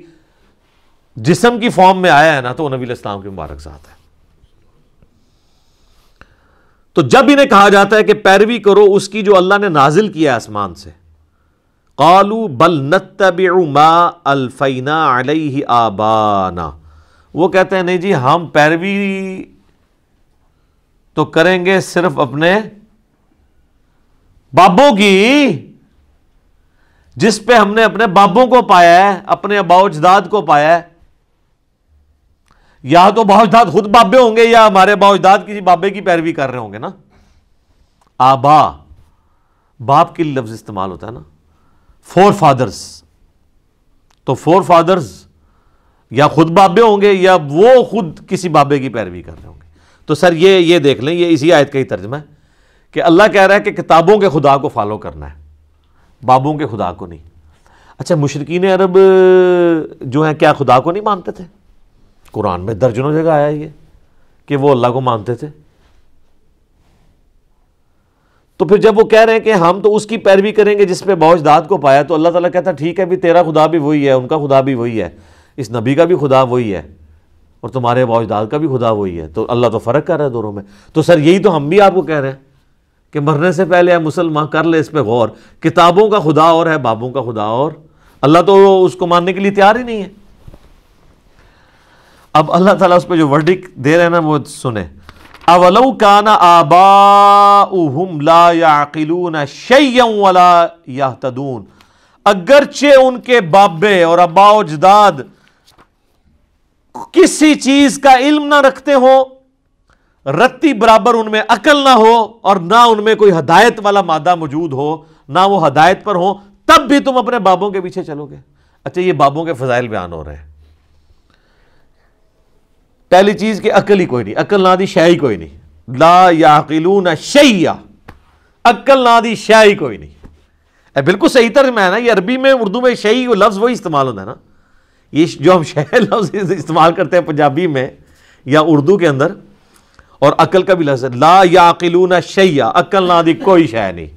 [SPEAKER 1] جسم کی فارم میں آیا ہے نا، تو وہ نبی علیہ السلام کی مبارک ذات ہے۔ تو جب انہیں کہا جاتا ہے کہ پیروی کرو اس کی جو اللہ نے نازل کیا ہے آسمان سے، قالوا بل نتبع ما الفینا علیہ آبانا، وہ کہتے ہیں نہیں جی ہم پیروی تو کریں گے صرف اپنے بابوں کی، جس پہ ہم نے اپنے بابوں کو پایا ہے، اپنے آباء و اجداد کو پایا ہے۔ یا تو آباء و اجداد خود بابے ہوں گے، یا ہمارے آباء و اجداد کسی بابے کی پیروی کر رہے ہوں گے نا۔ آبا باپ کے لیے لفظ استعمال ہوتا ہے نا، فور فادرز، تو فور فادرز یا خود بابے ہوں گے یا وہ خود کسی بابے کی پیروی کر رہے ہوں گے۔ تو سر یہ دیکھ لیں، یہ اسی آیت کا ہی ترجمہ ہے کہ اللہ کہہ رہا ہے کہ کتابوں کے خدا کو فالو کرنا ہے، بابوں کے خدا کو نہیں۔ اچھا مشرکین عرب جو ہیں کیا خدا کو نہیں مانتے تھے؟ قرآن میں درجنوں جگہ آیا یہ کہ وہ اللہ کو مانتے تھے۔ تو پھر جب وہ کہہ رہے ہیں کہ ہم تو اس کی پیروی کریں گے جس پہ آباء و اجداد کو پایا، تو اللہ تعالیٰ کہتا ہے ٹھیک ہے بھی تیرا خدا بھی وہی ہے، ان کا خدا بھی وہی ہے، اس نبی کا بھی خدا وہی ہے، اور تمہارے آباء و اجداد کا بھی خدا وہی ہے۔ تو اللہ تو فرق کر رہا ہے دونوں میں۔ تو سر یہی تو ہم بھی آپ کو کہہ رہے ہیں کہ مرنے سے پہلے ہے مسلمان کر لے اس پہ غور، کتابوں کا خدا اور ہے بابوں کا خدا اور، اللہ تو اس کو ماننے کے لیے تیار ہی نہیں ہے۔ اب اللہ تعالیٰ اس پہ جو ورڈک دے رہے ہیں نا وہ سنیں، اولو کان آباؤہم لا یعقلون شیئا ولا یہتدون، اگرچہ ان کے بابے اور آباء و اجداد کسی چیز کا علم نہ رکھتے ہو، رتی برابر ان میں عقل نہ ہو، اور نہ ان میں کوئی ہدایت والا مادہ موجود ہو، نہ وہ ہدایت پر ہو، تب بھی تم اپنے بابوں کے پیچھے چلو گے۔ اچھا یہ بابوں کے فضائل بیان ہو رہے ہیں۔ پہلی چیز کہ عقل ہی کوئی نہیں، عقل نہ دی شے ہی کوئی نہیں، لا یعقلون شیئا، عقل نہ دی شے ہی کوئی نہیں۔ بالکل صحیح ترجمہ ہے نا، یہ عربی میں اردو میں شیء لفظ وہی استعمال ہوتا ہے نا، یہ جو ہم شے لفظ استعمال کرتے ہیں پنجابی میں یا اردو کے اندر، اور عقل کا بھی لفظ ہے، لا یعقلون شیئا، عقل نہ دی کوئی شے نہیں،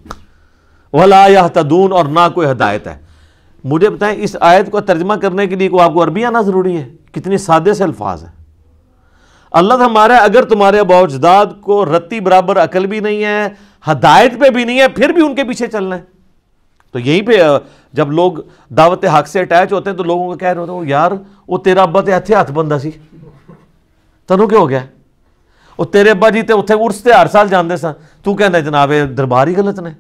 [SPEAKER 1] ولا یہتدون، اور نہ کوئی ہدایت ہے۔ مجھے بتائیں اس آیت کو ترجمہ کرنے کے لیے کو آپ کو عربی آنا ضروری ہے؟ کتنے سادے سے الفاظ ہیں۔ اللہ ہمارا اگر تمہارے آباء و اجداد کو رتی برابر عقل بھی نہیں ہے، ہدایت پہ بھی نہیں ہے، پھر بھی ان کے پیچھے چلنا ہے۔ تو یہیں پہ جب لوگ دعوت حق سے اٹیچ ہوتے ہیں تو لوگوں کو کہہ رہے ہوتے ہیں یار وہ تیرا ابا تے اتھے ہاتھ بندہ سی، تنوں کیا ہو گیا؟ وہ تیرے ابا جی تے اتھے عرس تے ہر سال جاندے سن، تو کہنا جناب دربار ہی غلط نے۔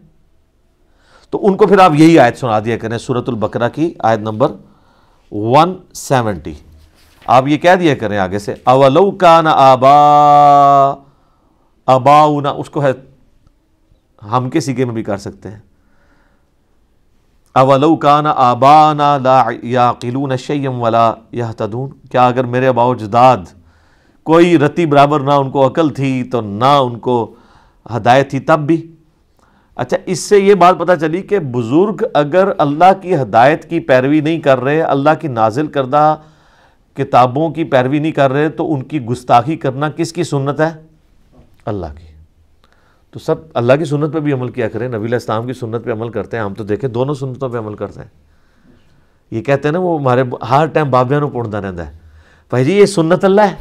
[SPEAKER 1] تو ان کو پھر آپ یہی آیت سنا دیا کریں، سورۃ البقرہ کی آیت نمبر 170، آپ یہ کہہ دیا کریں آگے سے، اولو کان آباؤنا، اس کو ہے ہم کے سیگے میں بھی کر سکتے ہیں، اولو کان آبانا لا یعقلون شیئا ولا یہتدون، کیا اگر میرے آباء و اجداد کوئی رتی برابر نہ ان کو عقل تھی تو نہ ان کو ہدایت تھی تب بھی۔ اچھا اس سے یہ بات پتہ چلی کہ بزرگ اگر اللہ کی ہدایت کی پیروی نہیں کر رہے، اللہ کی نازل کردہ کتابوں کی پیروی نہیں کر رہے، تو ان کی گستاخی کرنا کس کی سنت ہے؟ اللہ کی۔ تو سب اللہ کی سنت پہ بھی عمل کیا کریں، نبی علیہ السلام کی سنت پہ عمل کرتے ہیں، ہم تو دیکھیں دونوں سنتوں پہ عمل کرتے ہیں۔ یہ کہتے ہیں نا وہ ہمارے ہر ٹائم بابیاں نو پڑھتا رہتا ہے، بھائی جی یہ سنت اللہ ہے،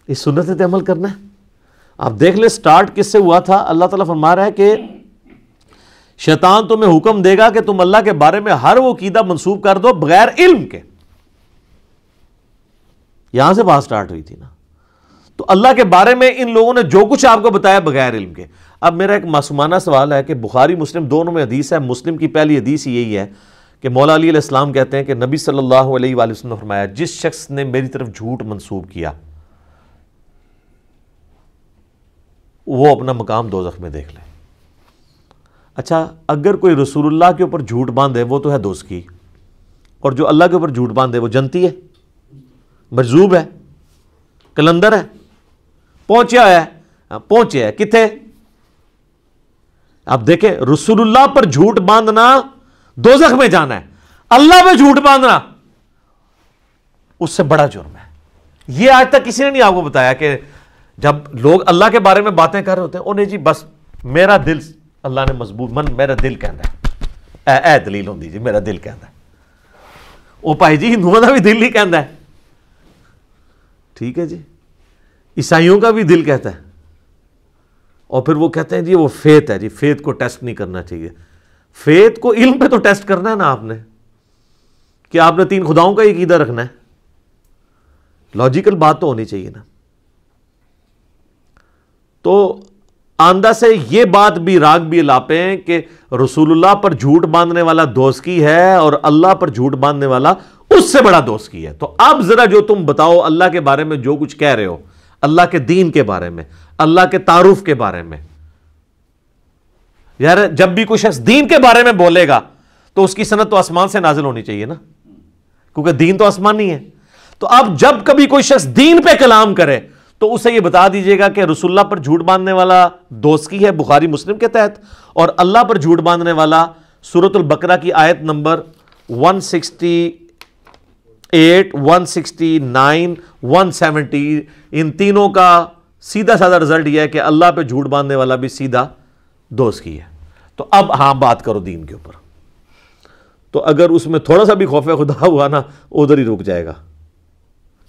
[SPEAKER 1] اس سنت پہ عمل کرنا ہے۔ آپ دیکھ لیں سٹارٹ کس سے ہوا تھا۔ اللہ تعالیٰ فرما رہا ہے کہ شیطان تمہیں حکم دے گا کہ تم اللہ کے بارے میں ہر وہ عقیدہ منسوب کر دو بغیر علم کے، یہاں سے بات سٹارٹ ہوئی تھی نا۔ تو اللہ کے بارے میں ان لوگوں نے جو کچھ آپ کو بتایا بغیر علم کے۔ اب میرا ایک معصومانہ سوال ہے کہ بخاری مسلم دونوں میں حدیث ہے، مسلم کی پہلی حدیث یہی ہے کہ مولا علی علیہ السلام کہتے ہیں کہ نبی صلی اللہ علیہ وآلہ وسلم نے فرمایا جس شخص نے میری طرف جھوٹ منسوب کیا وہ اپنا مقام دوزخ میں دیکھ لے۔ اچھا اگر کوئی رسول اللہ کے اوپر جھوٹ باندھے وہ تو ہے دوزخی، اور جو اللہ کے اوپر جھوٹ باندھے وہ جنتی ہے، مجذوب ہے، کلندر ہے، پہنچیا ہے کتنے؟ آپ دیکھیں رسول اللہ پر جھوٹ باندھنا دوزخ میں جانا ہے، اللہ پہ جھوٹ باندھنا اس سے بڑا جرم ہے۔ یہ آج تک کسی نے نہیں آپ کو بتایا کہ جب لوگ اللہ کے بارے میں باتیں کر رہے ہوتے ہیں انہیں جی بس میرا دل اللہ نے مضبوط میرا دل کہندا ہے اے دلیل ہوندی جی میرا دل کہندا ہے وہ بھائی جی ہندوؤں کا بھی دل ہی کہندا ہے ٹھیک ہے جی عیسائیوں کا بھی دل کہتا ہے اور پھر وہ کہتے ہیں جی وہ فیتھ ہے جی فیتھ کو ٹیسٹ نہیں کرنا چاہیے فیتھ کو علم پہ تو ٹیسٹ کرنا ہے نا آپ نے کہ آپ نے 3 خداؤں کا عقیدہ رکھنا ہے لاجیکل بات تو ہونی چاہیے نا تو آندہ سے یہ بات بھی راگ بھی لاپیں کہ رسول اللہ پر جھوٹ باندھنے والا دوست کی ہے اور اللہ پر جھوٹ باندھنے والا اس سے بڑا دوست کی ہے تو اب ذرا جو تم بتاؤ اللہ کے بارے میں جو کچھ کہہ رہے ہو اللہ کے دین کے بارے میں اللہ کے تعارف کے بارے میں یار جب بھی کوئی شخص دین کے بارے میں بولے گا تو اس کی سند تو آسمان سے نازل ہونی چاہیے نا کیونکہ دین تو آسمانی ہے تو اب جب کبھی کوئی شخص دین پہ کلام کرے تو اسے یہ بتا دیجئے گا کہ رسول اللہ پر جھوٹ باندھنے والا دوست کی ہے بخاری مسلم کے تحت اور اللہ پر جھوٹ باندھنے والا سورۃ البقرہ کی آیت نمبر 168 169 170 ان تینوں کا سیدھا سادہ رزلٹ یہ ہے کہ اللہ پہ جھوٹ باندھنے والا بھی سیدھا دوست کی ہے تو اب ہاں بات کرو دین کے اوپر تو اگر اس میں تھوڑا سا بھی خوف خدا ہوا نا ادھر ہی رک جائے گا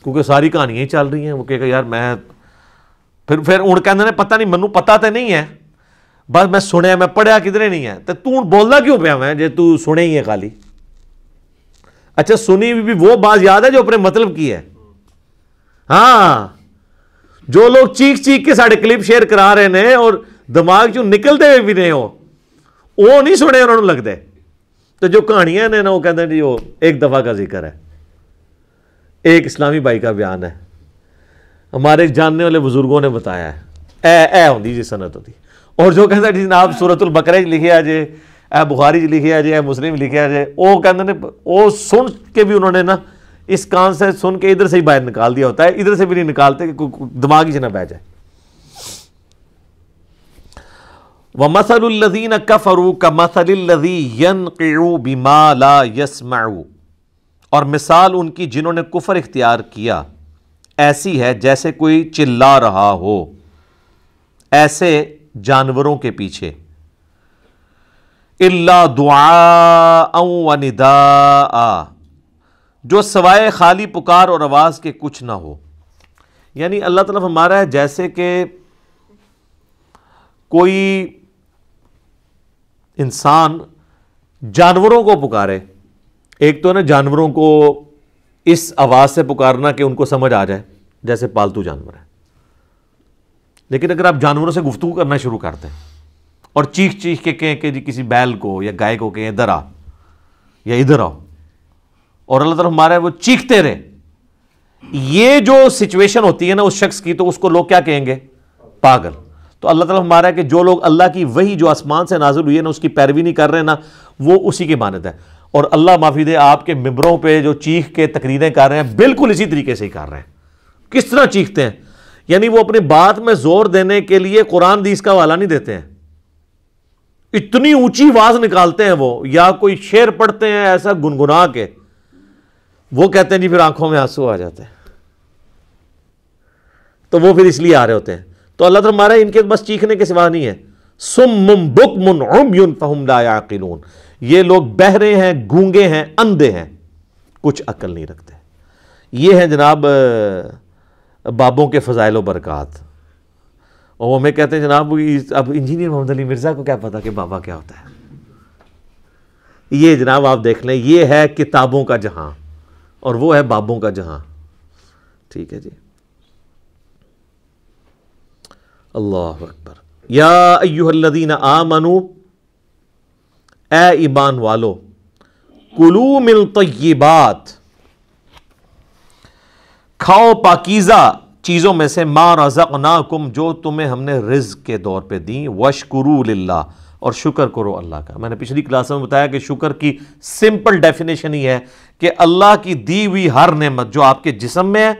[SPEAKER 1] کیونکہ ساری کہانیاں ہی چل رہی ہیں وہ کہے گا یار میں پھر اُن کہندے نے پتہ نہیں منو پتہ تے نہیں ہے بس میں سنیا میں پڑھیا کدھرے نہیں ہے تو بولنا کیوں پیا میں جے تو سنے ہی ہے خالی اچھا سنی بھی وہ بات یاد ہے جو اپنے مطلب کی ہے ہاں جو لوگ چیخ چیخ کے ساڑھے کلپ شیئر کرا رہے ہیں اور دماغ چوں نکلتے ہوئے بھی نہیں ہو وہ نہیں سنے انہوں نے لگتے تو جو کہانیاں نے نا وہ کہتے ہیں جی وہ ایک دفعہ کا ذکر ہے ایک اسلامی بھائی کا بیان ہے ہمارے جاننے والے بزرگوں نے بتایا ہے اے ہوندی جی سنت ہوتی اور جو کہتا ہے جی جناب سورۃ البقرہ لکھے آ جے اے بخاری لکھے آ جے اے مسلم لکھے آ جے وہ کہتے ہیں وہ سن کے بھی انہوں نے نا اس کان سے سن کے ادھر سے ہی باہر نکال دیا ہوتا ہے ادھر سے بھی نہیں نکالتے کہ دماغ ہی سے نہ بہ جائے وَمَثَلُ الَّذِينَ كَفَرُوا كَمَثَلِ الَّذِي يَنْقِعُ بِمَا لَا يَسْمَعُ اور مثال ان کی جنہوں نے کفر اختیار کیا ایسی ہے جیسے کوئی چلا رہا ہو ایسے جانوروں کے پیچھے إِلَّا دُعَاءً وَنِدَاءً جو سوائے خالی پکار اور آواز کے کچھ نہ ہو یعنی اللہ تعالیٰ ہمارا ہے جیسے کہ کوئی انسان جانوروں کو پکارے ایک تو نا جانوروں کو اس آواز سے پکارنا کہ ان کو سمجھ آ جائے جیسے پالتو جانور ہے لیکن اگر آپ جانوروں سے گفتگو کرنا شروع کرتے ہیں اور چیخ چیخ کے کہیں کہ جی کسی بیل کو یا گائے کو کہیں ادھر آ یا ادھر آؤ اور اللہ تعالیٰ ہمارا ہے وہ چیختے رہے یہ جو سچویشن ہوتی ہے نا اس شخص کی تو اس کو لوگ کیا کہیں گے پاگل تو اللہ تعالیٰ ہمارا ہے کہ جو لوگ اللہ کی وحی جو آسمان سے نازل ہوئی ہے نا اس کی پیروی نہیں کر رہے نا وہ اسی کے مانند ہے اور اللہ معافی دے آپ کے ممبروں پہ جو چیخ کے تقریریں کر رہے ہیں بالکل اسی طریقے سے ہی کر رہے ہیں کس طرح چیختے ہیں یعنی وہ اپنی بات میں زور دینے کے لیے قرآن حدیث کا حوالہ نہیں دیتے ہیں اتنی اونچی آواز نکالتے ہیں وہ یا کوئی شعر پڑھتے ہیں ایسا گنگنا کے وہ کہتے ہیں جی پھر آنکھوں میں آنسو آ جاتے ہیں تو وہ پھر اس لیے آ رہے ہوتے ہیں تو اللہ تعالیٰ ہمارا ان کے بس چیخنے کے سوا نہیں ہے سم بکم عمی فہم لا یعقلون یہ لوگ بہرے ہیں گونگے ہیں اندھے ہیں کچھ عقل نہیں رکھتے یہ ہیں جناب بابوں کے فضائل و برکات اور وہ ہمیں کہتے ہیں جناب اب انجینئر محمد علی مرزا کو کیا پتا کہ بابا کیا ہوتا ہے یہ جناب آپ دیکھ لیں یہ ہے کتابوں کا جہاں اور وہ ہے بابوں کا جہاں ٹھیک ہے جی اللہ اکبر یا ایھا الذین آمنوا اے ایمان والو کلوا من طیبات کھاؤ پاکیزہ چیزوں میں سے ما رزقناکم جو تمہیں ہم نے رزق کے طور پہ دیں واشکروا للہ اور شکر کرو اللہ کا میں نے پچھلی کلاس میں بتایا کہ شکر کی سمپل ڈیفینیشن ہی ہے کہ اللہ کی دی ہوئی ہر نعمت جو آپ کے جسم میں ہے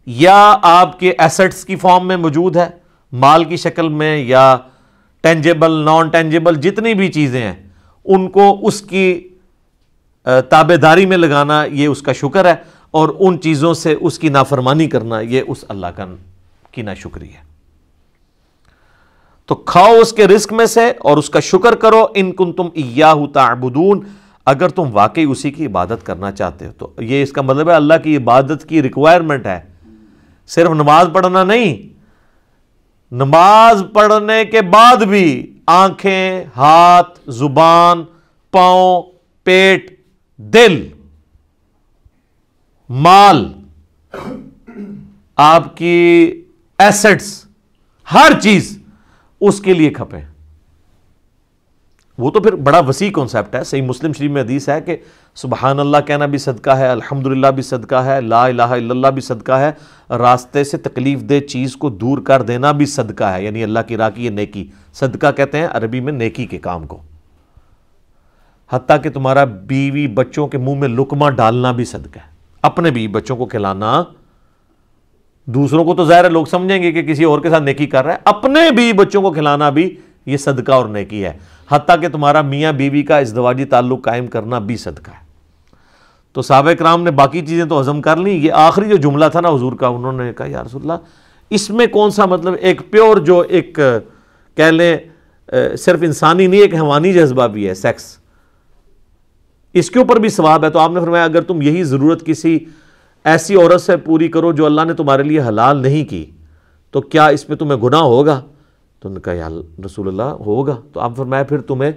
[SPEAKER 1] یا آپ کے ایسٹس کی فارم میں موجود ہے مال کی شکل میں یا ٹینجیبل نان ٹینجیبل جتنی بھی چیزیں ہیں ان کو اس کی تابع داری میں لگانا یہ اس کا شکر ہے اور ان چیزوں سے اس کی نافرمانی کرنا یہ اس اللہ کا کی ناشکری ہے۔ تو کھاؤ اس کے رزق میں سے اور اس کا شکر کرو، ان کنتم ایاہ تعبدون، اگر تم واقعی اسی کی عبادت کرنا چاہتے ہو۔ تو یہ اس کا مطلب ہے اللہ کی عبادت کی ریکوائرمنٹ ہے، صرف نماز پڑھنا نہیں، نماز پڑھنے کے بعد بھی آنکھیں، ہاتھ، زبان، پاؤں، پیٹ، دل، مال، آپ کی ایسٹس، ہر چیز اس کے لیے کھپے۔ وہ تو پھر بڑا وسیع کانسیپٹ ہے۔ صحیح مسلم شریف میں حدیث ہے کہ سبحان اللہ کہنا بھی صدقہ ہے، الحمدللہ بھی صدقہ ہے، لا الہ الا اللہ بھی صدقہ ہے، راستے سے تکلیف دہ چیز کو دور کر دینا بھی صدقہ ہے، یعنی اللہ کی راہ کی یہ نیکی۔ صدقہ کہتے ہیں عربی میں نیکی کے کام کو۔ حتیٰ کہ تمہارا بیوی بچوں کے منہ میں لقمہ ڈالنا بھی صدقہ ہے، اپنے بیوی بچوں کو کھلانا۔ دوسروں کو تو ظاہر ہے لوگ سمجھیں گے کہ کسی اور کے ساتھ نیکی کر رہا ہے، اپنے بیوی بچوں کو کھلانا بھی یہ صدقہ اور نیکی ہے۔ حتیٰ کہ تمہارا میاں بیوی کا ازدواجی تعلق قائم کرنا بھی صدقہ ہے۔ تو صحابہ کرام نے باقی چیزیں تو ہضم کر لیں، یہ آخری جو جملہ تھا نا حضور کا، انہوں نے کہا یا رسول اللہ اس میں کون سا مطلب ایک پیور جو ایک کہہ لیں صرف انسانی نہیں، ایک حیوانی جذبہ بھی ہے سیکس، اس کے اوپر بھی ثواب ہے۔ تو آپ نے فرمایا اگر تم یہی ضرورت کسی ایسی عورت سے پوری کرو جو اللہ نے تمہارے لیے حلال نہیں کی تو کیا اس میں تمہیں گناہ ہوگا؟ تو انہوں نے کہا یا رسول اللہ ہوگا۔ تو آپ فرمایا پھر تمہیں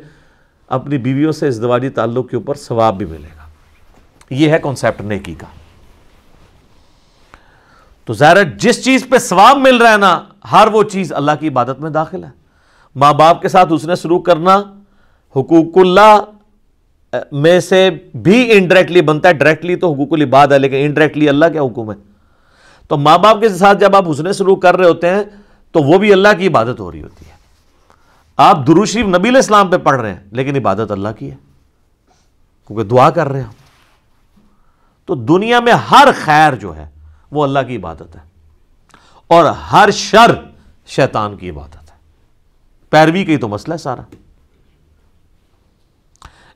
[SPEAKER 1] اپنی بیویوں سے ازدواجی تعلق کے اوپر ثواب بھی ملے گا۔ یہ ہے کانسیپٹ نیکی کا۔ تو ظاہر ہے جس چیز پہ ثواب مل رہا ہے نا، ہر وہ چیز اللہ کی عبادت میں داخل ہے۔ ماں باپ کے ساتھ حسن سلوک کرنا حقوق اللہ میں سے بھی انڈائریکٹلی بنتا ہے، ڈائریکٹلی تو حقوق العباد ہے، لیکن انڈائریکٹلی اللہ کے حکم ہے۔ تو ماں باپ کے ساتھ جب آپ حسن سلوک کر رہے ہوتے ہیں تو وہ بھی اللہ کی عبادت ہو رہی ہوتی ہے۔ آپ درود شریف نبی علیہ السلام پہ پڑھ رہے ہیں لیکن عبادت اللہ کی ہے، کیونکہ دعا کر رہے ہیں۔ تو دنیا میں ہر خیر جو ہے وہ اللہ کی عبادت ہے، اور ہر شر شیطان کی عبادت ہے۔ پیروی کا ہی تو مسئلہ ہے سارا۔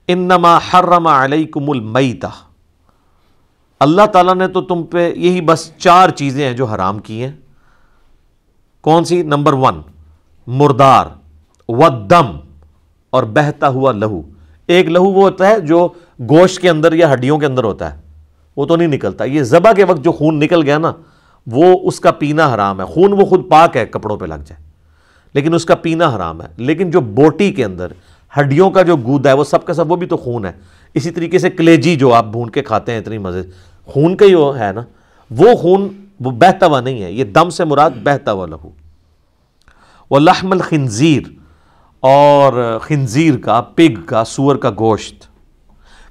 [SPEAKER 1] انما حرم علیکم المیتہ، اللہ تعالیٰ نے تو تم پہ یہی بس 4 چیزیں ہیں جو حرام کی ہیں۔ کون سی؟ نمبر 1 مردار، والدم، اور بہتا ہوا لہو۔ ایک لہو وہ ہوتا ہے جو گوشت کے اندر یا ہڈیوں کے اندر ہوتا ہے، وہ تو نہیں نکلتا۔ یہ ذبح کے وقت جو خون نکل گیا نا، وہ اس کا پینا حرام ہے۔ خون وہ خود پاک ہے، کپڑوں پہ لگ جائے، لیکن اس کا پینا حرام ہے۔ لیکن جو بوٹی کے اندر ہڈیوں کا جو گودا ہے وہ سب کا سب وہ بھی تو خون ہے۔ اسی طریقے سے کلیجی جو آپ بھون کے کھاتے ہیں اتنی مزے، خون کا ہی وہ ہے نا، وہ خون وہ بہتا ہوا نہیں ہے، یہ دم سے مراد بہتا ہوا لہو۔ ولحم الخنزیر، اور خنزیر کا، پگ کا، سور کا گوشت۔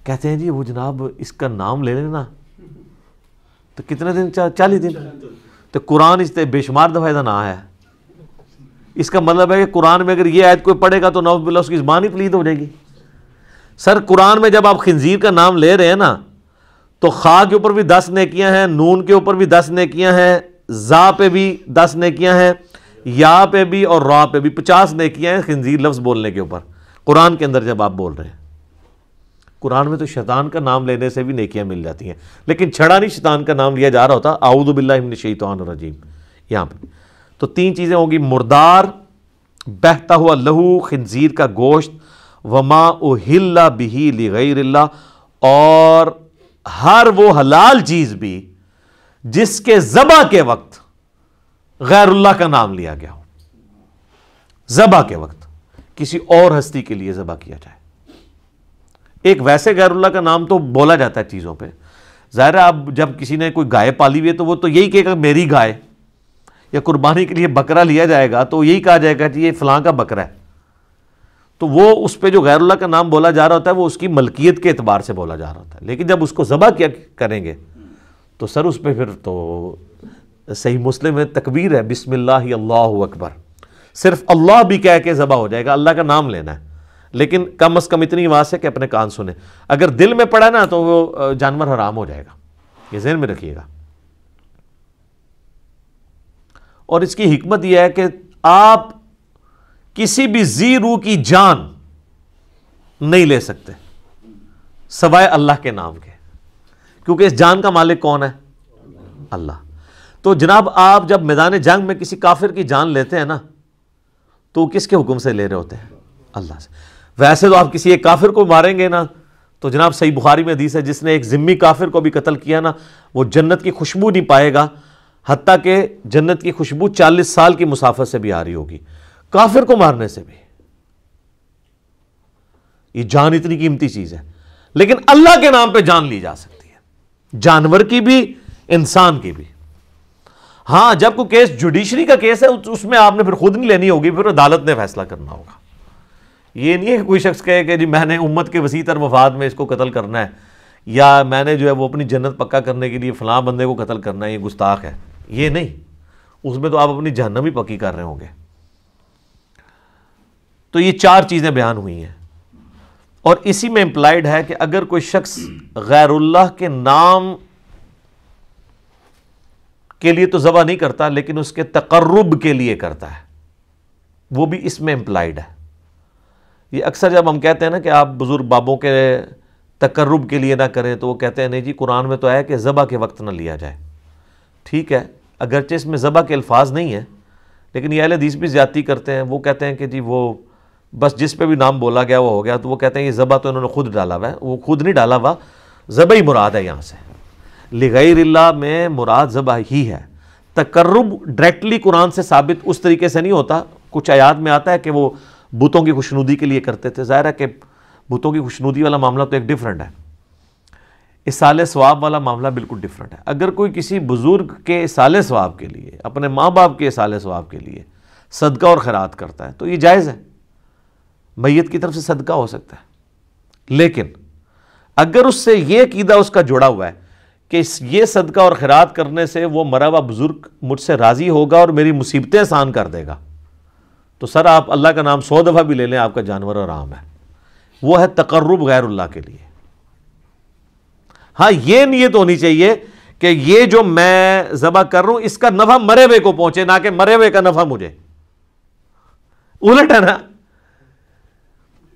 [SPEAKER 1] کہتے ہیں جی وہ جناب اس کا نام لے لینا تو کتنے دن؟ 40 دن۔ تو قرآن اس بے شمار دفعہ کا نام ہے۔ اس کا مطلب ہے کہ قرآن میں اگر یہ آیت کوئی پڑھے گا تو نعوذ باللہ اس کی زبان ہی پلید ہو جائے گی۔ سر قرآن میں جب آپ خنزیر کا نام لے رہے ہیں نا تو خا کے اوپر بھی 10 نیکیاں ہیں، نون کے اوپر بھی 10 نیکیاں ہیں، زا پہ بھی 10 نیکیاں ہیں، یا پہ بھی اور را پہ بھی 50 نیکیاں ہیں خنزیر لفظ بولنے کے اوپر قرآن کے اندر جب آپ بول رہے ہیں۔ قرآن میں تو شیطان کا نام لینے سے بھی نیکیاں مل جاتی ہیں، لیکن چھڑا نہیں شیطان کا نام لیا جا رہا ہوتا، اعوذ باللہ من الشیطان الرجیم یہاں پہ۔ تو 3 چیزیں ہوگی، مردار، بہتا ہوا لہو، خنزیر کا گوشت، وما اہل بہ لغیر اللہ، اور ہر وہ حلال چیز بھی جس کے ذبح کے وقت غیر اللہ کا نام لیا گیا ہو۔ ذبح کے وقت کسی اور ہستی کے لیے ذبح کیا جائے۔ ایک ویسے غیر اللہ کا نام تو بولا جاتا ہے چیزوں پہ، ظاہر ہے اب جب کسی نے کوئی گائے پالی ہوئی ہے تو وہ تو یہی کہے گا میری گائے، یا قربانی کے لیے بکرا لیا جائے گا تو یہی کہا جائے گا کہ یہ فلاں کا بکرا ہے۔ تو وہ اس پہ جو غیر اللہ کا نام بولا جا رہا ہوتا ہے وہ اس کی ملکیت کے اعتبار سے بولا جا رہا ہوتا ہے، لیکن جب اس کو ذبح کیا کریں گے تو سر اس پہ پھر تو صحیح مسلم میں تکبیر ہے، بسم اللہ اللہ اکبر، صرف اللہ بھی کہہ کے ذبح ہو جائے گا، اللہ کا نام لینا ہے، لیکن کم از کم اتنی آواز ہے کہ اپنے کان سنیں۔ اگر دل میں پڑا نا تو وہ جانور حرام ہو جائے گا، یہ ذہن میں رکھیے گا۔ اور اس کی حکمت یہ ہے کہ آپ کسی بھی ذی روح کی جان نہیں لے سکتے سوائے اللہ کے نام کے، کیونکہ اس جان کا مالک کون ہے؟ اللہ۔ تو جناب آپ جب میدان جنگ میں کسی کافر کی جان لیتے ہیں نا تو کس کے حکم سے لے رہے ہوتے ہیں؟ اللہ سے. ویسے تو آپ کسی ایک کافر کو ماریں گے نا تو جناب صحیح بخاری میں حدیث ہے جس نے ایک ذمی کافر کو بھی قتل کیا نا وہ جنت کی خوشبو نہیں پائے گا، حتیٰ کہ جنت کی خوشبو 40 سال کی مسافت سے بھی آ رہی ہوگی. کافر کو مارنے سے بھی. یہ جان اتنی قیمتی چیز ہے، لیکن اللہ کے نام پہ جان لی جا سکتی ہے، جانور کی بھی انسان کی بھی. ہاں جب کوئی کیس جوڈیشری کا کیس ہے اس میں آپ نے پھر خود نہیں لینی ہوگی، پھر عدالت نے فیصلہ کرنا ہوگا. یہ نہیں ہے کہ کوئی شخص کہے کہ جی میں نے امت کے وسیع تر مفاد میں اس کو قتل کرنا ہے، یا میں نے جو ہے وہ اپنی جنت پکا کرنے کے لیے فلاں بندے کو قتل کرنا ہے، یہ گستاخ ہے. یہ نہیں، اس میں تو آپ اپنی جہنم ہی پکی کر رہے ہوں گے. تو یہ 4 چیزیں بیان ہوئی ہیں، اور اسی میں امپلائیڈ ہے کہ اگر کوئی شخص غیر اللہ کے نام کے لیے تو ذبح نہیں کرتا لیکن اس کے تقرب کے لیے کرتا ہے، وہ بھی اس میں امپلائیڈ ہے. یہ اکثر جب ہم کہتے ہیں نا کہ آپ بزرگ بابوں کے تقرب کے لیے نہ کریں تو وہ کہتے ہیں نہیں جی قرآن میں تو ہے کہ ذبح کے وقت نہ لیا جائے. ٹھیک ہے، اگرچہ اس میں ذبح کے الفاظ نہیں ہیں لیکن یہ اہل حدیث بھی زیادتی کرتے ہیں. وہ کہتے ہیں کہ جی وہ بس جس پہ بھی نام بولا گیا وہ ہو گیا، تو وہ کہتے ہیں یہ ذبح تو انہوں نے خود ڈالا ہوا ہے. وہ خود نہیں ڈالا ہوا، ذبح ہی مراد ہے. یہاں سے لغیر اللہ میں مراد ذبح ہی ہے. تقرب ڈائریکٹلی قرآن سے ثابت اس طریقے سے نہیں ہوتا. کچھ آیات میں آتا ہے کہ وہ بتوں کی خوشنودی کے لیے کرتے تھے. ظاہر ہے کہ بتوں کی خوشنودی والا معاملہ تو ایک ڈیفرنٹ ہے، اصال ثواب والا معاملہ بالکل ڈیفرنٹ ہے. اگر کوئی کسی بزرگ کے اصال ثواب کے لیے، اپنے ماں باپ کے اصال ثواب کے لیے صدقہ اور خیرات کرتا ہے تو یہ جائز ہے، میت کی طرف سے صدقہ ہو سکتا ہے. لیکن اگر اس سے یہ عقیدہ اس کا جڑا ہوا ہے کہ یہ صدقہ اور خیرات کرنے سے وہ مرا ہوا بزرگ مجھ سے راضی ہوگا اور میری مصیبتیں آسان کر دے گا، تو سر آپ اللہ کا نام 100 دفعہ بھی لے لیں، آپ کا جانور آرام ہے. وہ ہے تقرب غیر اللہ کے لیے. ہاں یہ نیت ہونی چاہیے کہ یہ جو میں ذبح کر رہا ہوں اس کا نفع مرے ہوئے کو پہنچے، نہ کہ مرے ہوئے کا نفع مجھے. الٹ ہے نا،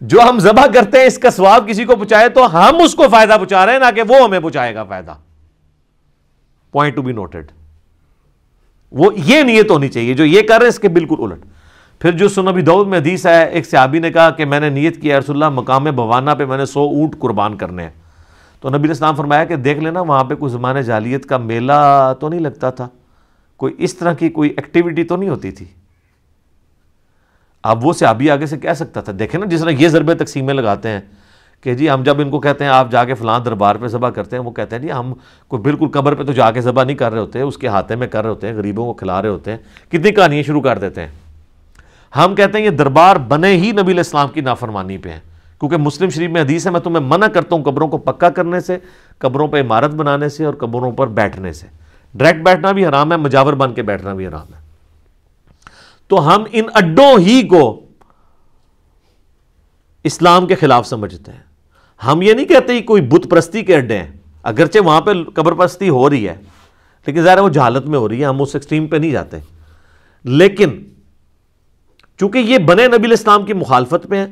[SPEAKER 1] جو ہم ذبح کرتے ہیں اس کا ثواب کسی کو پہنچائے تو ہم اس کو فائدہ پہنچا رہے ہیں، نہ کہ وہ ہمیں پہنچائے گا فائدہ. Point to be noted. وہ یہ نیت ہونی چاہیے. جو یہ کر رہے ہیں اس کے بالکل الٹ. پھر جو سنن ابی داؤد میں حدیث ہے، ایک صحابی نے کہا کہ میں نے نیت کی رسول اللہ مقام بوانا پہ میں نے 100 اونٹ قربان کرنے ہیں. تو نبی علیہ السلام فرمایا کہ دیکھ لینا وہاں پہ کوئی زمانے جاہلیت کا میلہ تو نہیں لگتا تھا، کوئی اس طرح کی کوئی ایکٹیویٹی تو نہیں ہوتی تھی. اب وہ صحابی آگے سے کہہ سکتا تھا، دیکھیں نا جس طرح یہ ضربے تقسیمیں لگاتے ہیں کہ جی ہم جب ان کو کہتے ہیں آپ جا کے فلاں دربار پہ ذبح کرتے ہیں، وہ کہتے ہیں جی ہم کوئی بالکل قبر پہ تو جا کے ذبح نہیں کر رہے ہوتے، اس کے ہاتھے میں کر رہے ہوتے ہیں، غریبوں کو کھلا رہے ہوتے ہیں. کتنی کہانیاں شروع کر دیتے ہیں. ہم کہتے ہیں یہ دربار بنے ہی نبی علیہ السلام کی نافرمانی پہ ہیں، کیونکہ مسلم شریف میں حدیث ہے میں تمہیں منع کرتا ہوں قبروں کو پکا کرنے سے، قبروں پہ عمارت بنانے سے اور قبروں پر بیٹھنے سے. ڈائریکٹ بیٹھنا بھی حرام ہے، مجاور بن کے بیٹھنا بھی حرام ہے. تو ہم ان اڈوں ہی کو اسلام کے خلاف سمجھتے ہیں. ہم یہ نہیں کہتے کہ کوئی بت پرستی کے اڈے ہیں، اگرچہ وہاں پہ قبر پرستی ہو رہی ہے لیکن ظاہر ہے وہ جہالت میں ہو رہی ہے، ہم اس ایکسٹریم پہ نہیں جاتے. لیکن چونکہ یہ بنے نبی علیہ السلام کی مخالفت میں ہیں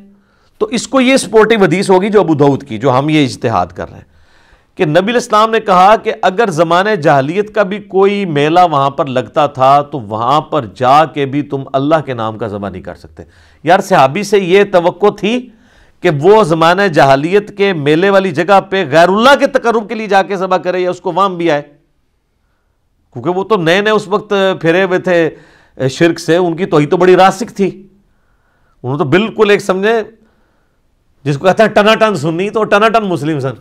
[SPEAKER 1] تو اس کو یہ سپورٹیو حدیث ہوگی جو ابو داؤد کی، جو ہم یہ اجتہاد کر رہے ہیں کہ نبی علیہ السلام نے کہا کہ اگر زمانے جاہلیت کا بھی کوئی میلہ وہاں پر لگتا تھا تو وہاں پر جا کے بھی تم اللہ کے نام کا ذبح نہیں کر سکتے. یار صحابی سے یہ توقع تھی کہ وہ زمانہ جاہلیت کے میلے والی جگہ پہ غیر اللہ کے تقرب کے لیے جا کے ذبح کرے یا اس کو وہاں بھی آئے، کیونکہ وہ تو نئے نئے اس وقت پھرے ہوئے تھے شرک سے، ان کی توحید تو بڑی راسخ تھی. انہوں تو بالکل ایک سمجھے جس کو کہتا ہے ٹنا ٹن سنی تو ٹنا ٹن مسلم سن.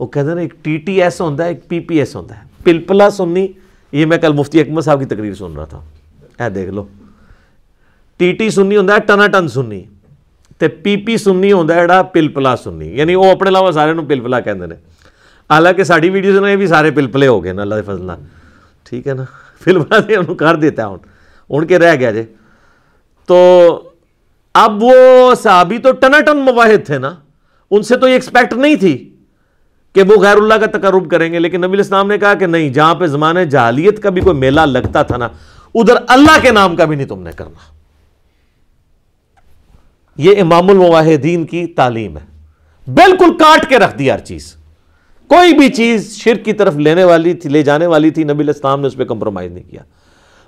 [SPEAKER 1] وہ کہتے ہیں نا ایک ٹی ٹی ایس ہوتا ہے ایک پی پی ایس ہوتا ہے، پلپلا سنی. یہ میں کل مفتی اکمل صاحب کی تقریر سن رہا تھا، اے دیکھ لو ٹی ٹی سنی ہوتا ہے ٹنا ٹن سنی تے پی پی سنی ہوتا ہے جڑا پلپلا سنی، یعنی وہ اپنے علاوہ سارے نوں پلپلا کہتے ہیں. حالانکہ ساری ویڈیوز نے بھی سارے پلپلے ہو گئے نا اللہ کے فضل نال. ٹھیک ہے نا، پلپلا سے انہوں کر دیتا ہے ان کے رہ گیا جے. تو اب وہ صحابی تو ٹنا ٹن مواحد تھے نا، ان سے تو یہ ایکسپیکٹ نہیں تھی کہ وہ غیر اللہ کا تقرب کریں گے. لیکن نبی علیہ السلام نے کہا کہ نہیں، جہاں پہ زمانے جاہلیت کا بھی کوئی میلہ لگتا تھا نا ادھر اللہ کے نام کا بھی نہیں تم نے کرنا. یہ امام الموحدین کی تعلیم ہے. بالکل کاٹ کے رکھ دی ہر چیز کوئی بھی چیز شرک کی طرف لینے والی تھی، لے جانے والی تھی، نبی علیہ السلام نے اس پہ کمپرومائز نہیں کیا۔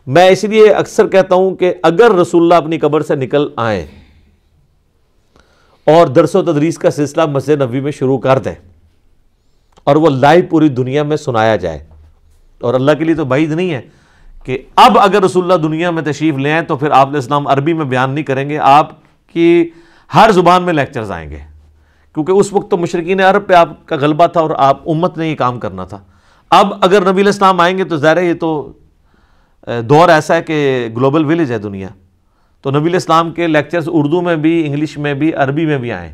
[SPEAKER 1] میں اس لیے اکثر کہتا ہوں کہ اگر رسول اللہ اپنی قبر سے نکل آئیں اور درس و تدریس کا سلسلہ مسجد نبوی میں شروع کر دیں اور وہ لائیو پوری دنیا میں سنایا جائے، اور اللہ کے لیے تو بعید نہیں ہے کہ اب اگر رسول اللہ دنیا میں تشریف لے آئیں تو پھر آپ علیہ السلام عربی میں بیان نہیں کریں گے، آپ کی ہر زبان میں لیکچرز آئیں گے، کیونکہ اس وقت تو مشرکین عرب پہ آپ کا غلبہ تھا اور آپ امت نے یہ کام کرنا تھا۔ اب اگر نبی علیہ السلام آئیں گے تو ظاہر ہے یہ تو دور ایسا ہے کہ گلوبل ویلیج ہے دنیا، تو نبی علیہ السلام کے لیکچرز اردو میں بھی، انگلش میں بھی، عربی میں بھی آئیں۔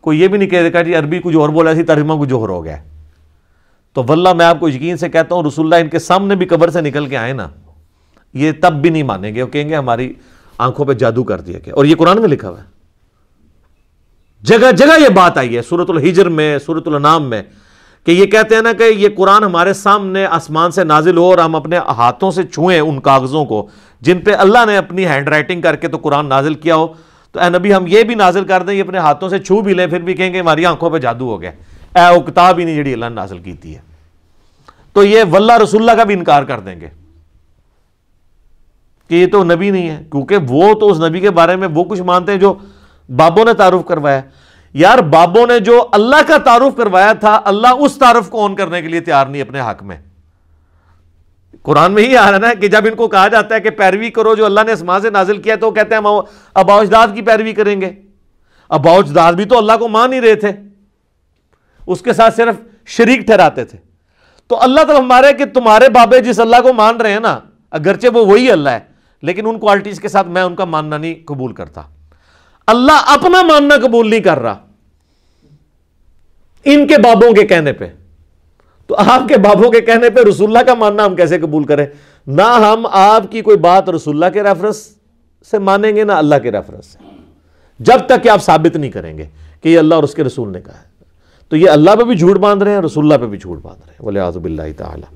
[SPEAKER 1] کوئی یہ بھی نہیں کہہ دیکھا جی عربی کچھ اور بولا تھی، ترجمہ کچھ اور ہو گیا۔ تو واللہ میں آپ کو یقین سے کہتا ہوں رسول اللہ ان کے سامنے بھی قبر سے نکل کے آئے نا، یہ تب بھی نہیں مانیں گے، وہ کہیں گے ہماری آنکھوں پہ جادو کر دیا گیا۔ اور یہ قرآن میں لکھا ہوا ہے، جگہ جگہ یہ بات آئی ہے، سورۃ الحجر میں، سورۃ الانعام میں، کہ یہ کہتے ہیں نا کہ یہ قرآن ہمارے سامنے آسمان سے نازل ہو اور ہم اپنے ہاتھوں سے چھوئیں ان کاغذوں کو جن پہ اللہ نے اپنی ہینڈ رائٹنگ کر کے تو قرآن نازل کیا ہو، تو اے نبی ہم یہ بھی نازل کر دیں، یہ اپنے ہاتھوں سے چھو بھی لیں، پھر بھی کہیں گے ہماری آنکھوں پہ جادو ہو گیا، اے وہ کتاب ہی نہیں جڑی اللہ نے نازل کی تھی ہے۔ تو یہ واللہ رسول اللہ کا بھی انکار کر دیں گے کہ یہ تو نبی نہیں ہے، کیونکہ وہ تو اس نبی کے بارے میں وہ کچھ مانتے ہیں جو بابوں نے تعارف کروایا۔ یار بابوں نے جو اللہ کا تعارف کروایا تھا، اللہ اس تعارف کو اون کرنے کے لیے تیار نہیں اپنے حق میں۔ قرآن میں ہی آ رہا ہے نا کہ جب ان کو کہا جاتا ہے کہ پیروی کرو جو اللہ نے آسمان سے نازل کیا، تو کہتے ہیں ہم آباء و اجداد کی پیروی کریں گے۔ آباء و اجداد بھی تو اللہ کو مان ہی رہے تھے، اس کے ساتھ صرف شریک ٹھہراتے تھے۔ تو اللہ تعالیٰ ہمارے کہ تمہارے بابے جس اللہ کو مان رہے ہیں نا، اگرچہ وہ وہی اللہ ہے، لیکن ان کوالٹیز کے ساتھ میں ان کا ماننا نہیں قبول کرتا۔ اللہ اپنا ماننا قبول نہیں کر رہا ان کے بابوں کے کہنے پہ، تو آپ کے بابوں کے کہنے پہ رسول اللہ کا ماننا ہم کیسے قبول کریں؟ نہ ہم آپ کی کوئی بات رسول اللہ کے ریفرنس سے مانیں گے، نہ اللہ کے ریفرنس سے، جب تک کہ آپ ثابت نہیں کریں گے کہ یہ اللہ اور اس کے رسول نے کہا ہے۔ تو یہ اللہ پہ بھی جھوٹ باندھ رہے ہیں، رسول اللہ پہ بھی جھوٹ باندھ رہے ہیں، والعیاذ باللہ تعالی۔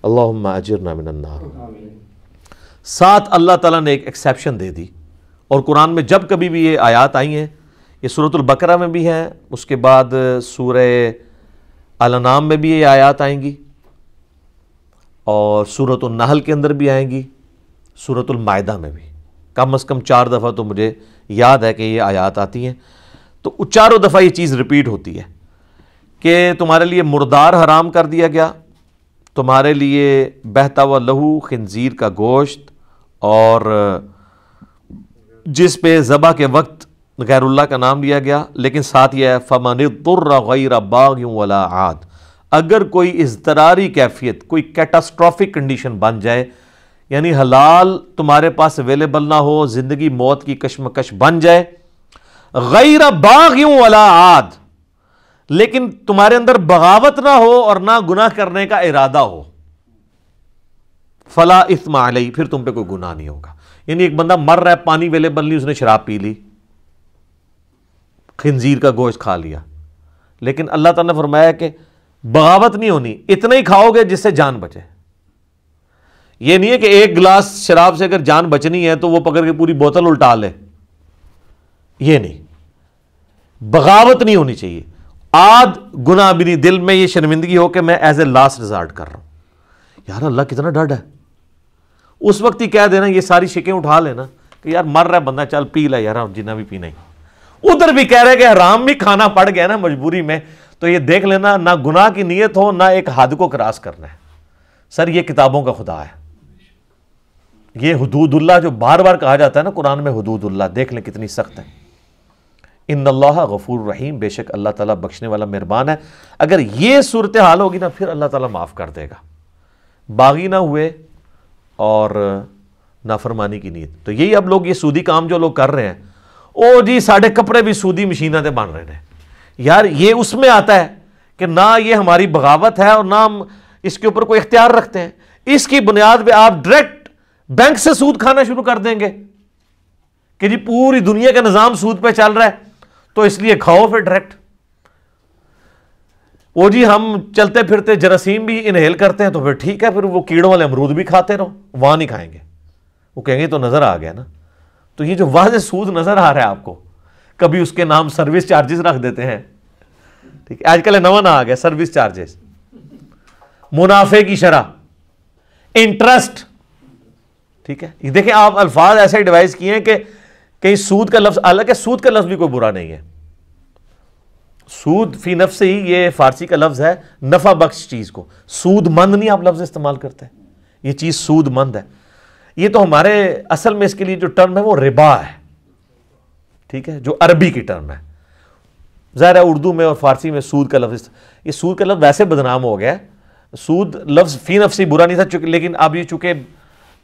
[SPEAKER 1] اللہم اجرنا من النار۔ ساتھ اللہ تعالیٰ نے ایک ایکسیپشن دے دی، اور قرآن میں جب کبھی بھی یہ آیات آئی ہیں، یہ سورۃ البقرہ میں بھی ہیں، اس کے بعد سورہ الانعام میں بھی یہ آیات آئیں گی، اور سورۃ النحل کے اندر بھی آئیں گی، سورۃ المائدہ میں بھی کم از کم 4 دفعہ تو مجھے یاد ہے کہ یہ آیات آتی ہیں۔ تو چاروں دفعہ یہ چیز ریپیٹ ہوتی ہے کہ تمہارے لیے مردار حرام کر دیا گیا، تمہارے لیے بہتا ہوا لہو خنزیر کا گوشت، اور جس پہ ذبح کے وقت غیر اللہ کا نام لیا گیا، لیکن ساتھ یہ ہے فَمَنِ اضْطُرَّ غَيْرَ بَاغٍ وَلَا عَادٍ، اگر کوئی اضطراری کیفیت، کوئی کیٹاسٹرافک کنڈیشن بن جائے، یعنی حلال تمہارے پاس اویلیبل نہ ہو، زندگی موت کی کشمکش بن جائے، غیر باغ ولا عاد، لیکن تمہارے اندر بغاوت نہ ہو اور نہ گناہ کرنے کا ارادہ ہو، فلا اثم علیہ، پھر تم پہ کوئی گناہ نہیں ہوگا۔ یعنی ایک بندہ مر رہا ہے، پانی اویلیبل نہیں، اس نے شراب پی لی، خنزیر کا گوشت کھا لیا، لیکن اللہ تعالیٰ نے فرمایا کہ بغاوت نہیں ہونی، اتنا ہی کھاؤ گے جس سے جان بچے۔ یہ نہیں ہے کہ ایک گلاس شراب سے اگر جان بچنی ہے تو وہ پکڑ کے پوری بوتل الٹا لے، یہ نہیں، بغاوت نہیں ہونی چاہیے۔ عاد گناہ بھی نہیں، دل میں یہ شرمندگی ہو کہ میں ایز اے لاسٹ ریزارٹ کر رہا ہوں، یار اللہ کتنا ڈر ہے، اس وقت ہی کہہ دینا، یہ ساری شکیں اٹھا لینا کہ یار مر رہا ہے بندہ، چل پی لے یار جنہ بھی پینا ہی۔ ادھر بھی کہہ رہے کہ حرام بھی کھانا پڑ گیا نا مجبوری میں، تو یہ دیکھ لینا نہ گناہ کی نیت ہو، نہ ایک حد کو کراس کرنا ہے۔ سر یہ کتابوں کا خدا ہے، یہ حدود اللہ جو بار بار کہا جاتا ہے نا قرآن میں، حدود اللہ دیکھ لیں کتنی سخت ہے۔ ان اللہ غفور رحیم، بے شک اللہ تعالیٰ بخشنے والا مہربان ہے۔ اگر یہ صورتحال ہوگی نا پھر اللہ تعالیٰ معاف کر دے گا، باغی نہ ہوئے اور نافرمانی کی نیت۔ تو یہی اب لوگ یہ سودی کام جو لوگ کر رہے ہیں، او جی ساڑھے کپڑے بھی سودی مشینوں سے بن رہے ہیں، یار یہ اس میں آتا ہے کہ نہ یہ ہماری بغاوت ہے اور نہ ہم اس کے اوپر کوئی اختیار رکھتے ہیں، اس کی بنیاد پہ آپ ڈائریکٹ بینک سے سود کھانا شروع کر دیں گے کہ جی پوری دنیا کا نظام سود پہ چل رہا ہے تو اس لیے کھاؤ پھر ڈائریکٹ۔ وہ جی ہم چلتے پھرتے جراثیم بھی انہیل کرتے ہیں تو پھر ٹھیک ہے، پھر وہ کیڑوں والے امرود بھی کھاتے رہو، وہاں نہیں کھائیں گے، وہ کہیں گے تو نظر آ گیا نا۔ تو یہ جو واضح سود نظر آ رہا ہے آپ کو، کبھی اس کے نام سروس چارجز رکھ دیتے ہیں، ٹھیک ہے، آج کل نواں نہ آ گیا سروس چارجز، منافع کی شرح، انٹرسٹ. ٹھیک ہے، یہ دیکھیں آپ الفاظ ایسے ڈیوائز کیے ہیں کہ کہیں سود کا لفظ، حالانکہ سود کا لفظ بھی کوئی برا نہیں ہے. سود فی نفس ہی یہ فارسی کا لفظ ہے نفع بخش چیز کو. سود مند نہیں آپ لفظ استعمال کرتے، یہ چیز سود مند ہے. یہ تو ہمارے اصل میں اس کے لیے جو ٹرم ہے وہ ربا ہے. ٹھیک ہے، جو عربی کی ٹرم ہے. ظاہر ہے اردو میں اور فارسی میں سود کا لفظ، یہ سود کا لفظ ویسے بدنام ہو گیا ہے. سود لفظ فی نفس ہی برا نہیں تھا، لیکن اب یہ چونکہ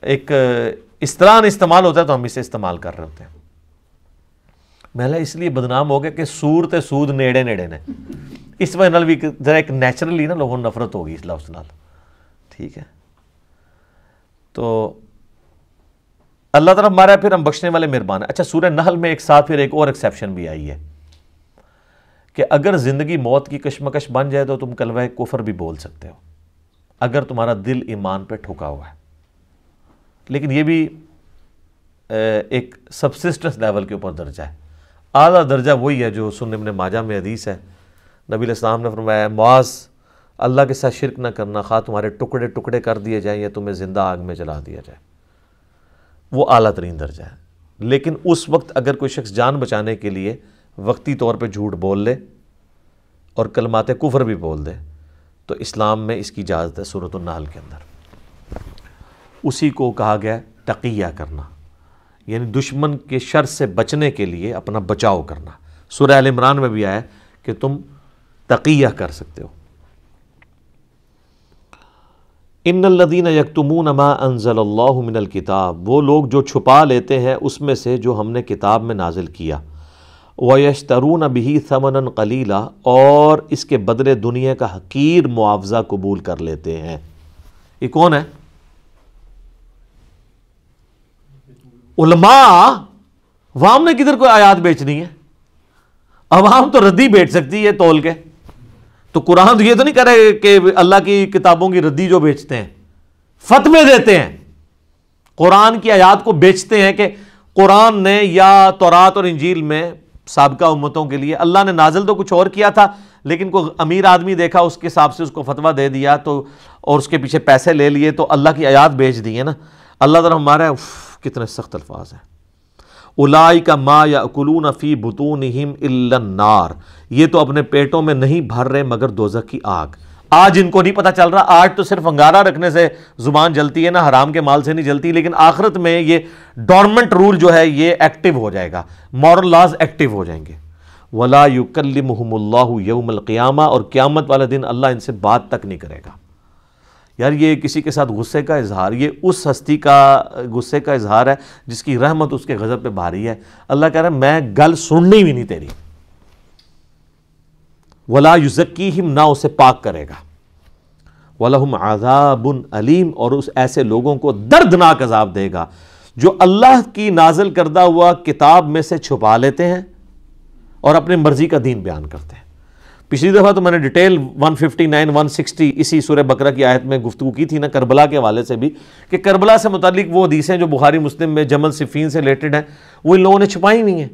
[SPEAKER 1] ایک اصطلاح استعمال ہوتا ہے تو ہم اسے استعمال کر رہے ہوتے ہیں. محلہ اس لیے بدنام ہو گیا کہ سور تے سود نیڑے نیڑے نے، اس وجہ نال بھی ذرا ایک نیچرلی نا لوگوں نفرت ہوگی اس لفظ نال. ٹھیک ہے، تو اللہ تعالیٰ ہمارا پھر ہم بخشنے والے مہربان ہیں. اچھا، سورہ نحل میں ایک ساتھ پھر ایک اور ایکسیپشن بھی آئی ہے کہ اگر زندگی موت کی کشمکش بن جائے تو تم کلمہ کفر بھی بول سکتے ہو اگر تمہارا دل ایمان پہ ٹھکا ہوا ہے. لیکن یہ بھی ایک سبسسٹنس لیول کے اوپر درجہ ہے. اعلیٰ درجہ وہی ہے جو سنن ابن ماجہ میں حدیث ہے، نبی علیہ السلام نے فرمایا معاذ اللہ کے ساتھ شرک نہ کرنا، خواہ تمہارے ٹکڑے ٹکڑے کر دیے جائیں یا تمہیں زندہ آگ میں جلا دیا جائے. وہ اعلیٰ ترین درجہ ہے. لیکن اس وقت اگر کوئی شخص جان بچانے کے لیے وقتی طور پہ جھوٹ بول لے اور کلمات کفر بھی بول دے تو اسلام میں اس کی اجازت ہے. سورۃ النحل کے اندر اسی کو کہا گیا تقیہ کرنا، یعنی دشمن کے شر سے بچنے کے لیے اپنا بچاؤ کرنا. سورہ آل عمران میں بھی آیا کہ تم تقیہ کر سکتے ہو. ان الذین یکتمون ما انزل اللہ من الکتاب، وہ لوگ جو چھپا لیتے ہیں اس میں سے جو ہم نے کتاب میں نازل کیا. وَيَشْتَرُونَ بِهِ ثَمَنًا قَلِيلًا، اور اس کے بدلے دنیا کا حقیر معاوضہ قبول کر لیتے ہیں. یہ کون ہے؟ علماء. عوام نے کدھر کوئی آیات بیچنی ہے؟ عوام تو ردی بیچ سکتی ہے تول کے. تو قرآن تو یہ تو نہیں کہہ رہے کہ اللہ کی کتابوں کی ردی جو بیچتے ہیں، فتوے دیتے ہیں، قرآن کی آیات کو بیچتے ہیں کہ قرآن نے یا تورات اور انجیل میں سابقہ امتوں کے لیے اللہ نے نازل تو کچھ اور کیا تھا، لیکن کوئی امیر آدمی دیکھا اس کے حساب سے اس کو فتویٰ دے دیا تو اور اس کے پیچھے پیسے لے لیے تو اللہ کی آیات بیچ دی ہے نا. اللہ تعالیٰ ہمارا کتنے سخت الفاظ ہیں. اولئک ما یاکلون فی بطونہم الا النار، یہ تو اپنے پیٹوں میں نہیں بھر رہے مگر دوزخ کی آگ. آج ان کو نہیں پتہ چل رہا، آج تو صرف انگارہ رکھنے سے زبان جلتی ہے نا، حرام کے مال سے نہیں جلتی، لیکن آخرت میں یہ ڈورمنٹ رول جو ہے یہ ایکٹیو ہو جائے گا، مورل لاز ایکٹیو ہو جائیں گے. ولا یکلمہم اللہ یوم القیامہ، اور قیامت والے دن اللہ ان سے بات تک نہیں کرے گا. یار یہ کسی کے ساتھ غصے کا اظہار، یہ اس ہستی کا غصے کا اظہار ہے جس کی رحمت اس کے غضب پہ بھاری ہے. اللہ کہہ رہا ہے میں گل سننی بھی نہیں تیری. ولا یزکیہم، نہ اسے پاک کرے گا. وَلَهُمْ عَذَابٌ علیم، اور اس ایسے لوگوں کو دردناک عذاب دے گا جو اللہ کی نازل کردہ ہوا کتاب میں سے چھپا لیتے ہیں اور اپنی مرضی کا دین بیان کرتے ہیں. پچھلی دفعہ تو میں نے ڈیٹیل 159 160 اسی سورہ بقرہ کی آیت میں گفتگو کی تھی نا، کربلا کے حوالے سے بھی، کہ کربلا سے متعلق وہ حدیثیں جو بخاری مسلم میں جمل صفین سے ریلیٹڈ ہیں وہ ان لوگوں نے چھپائی ہوئی ہیں.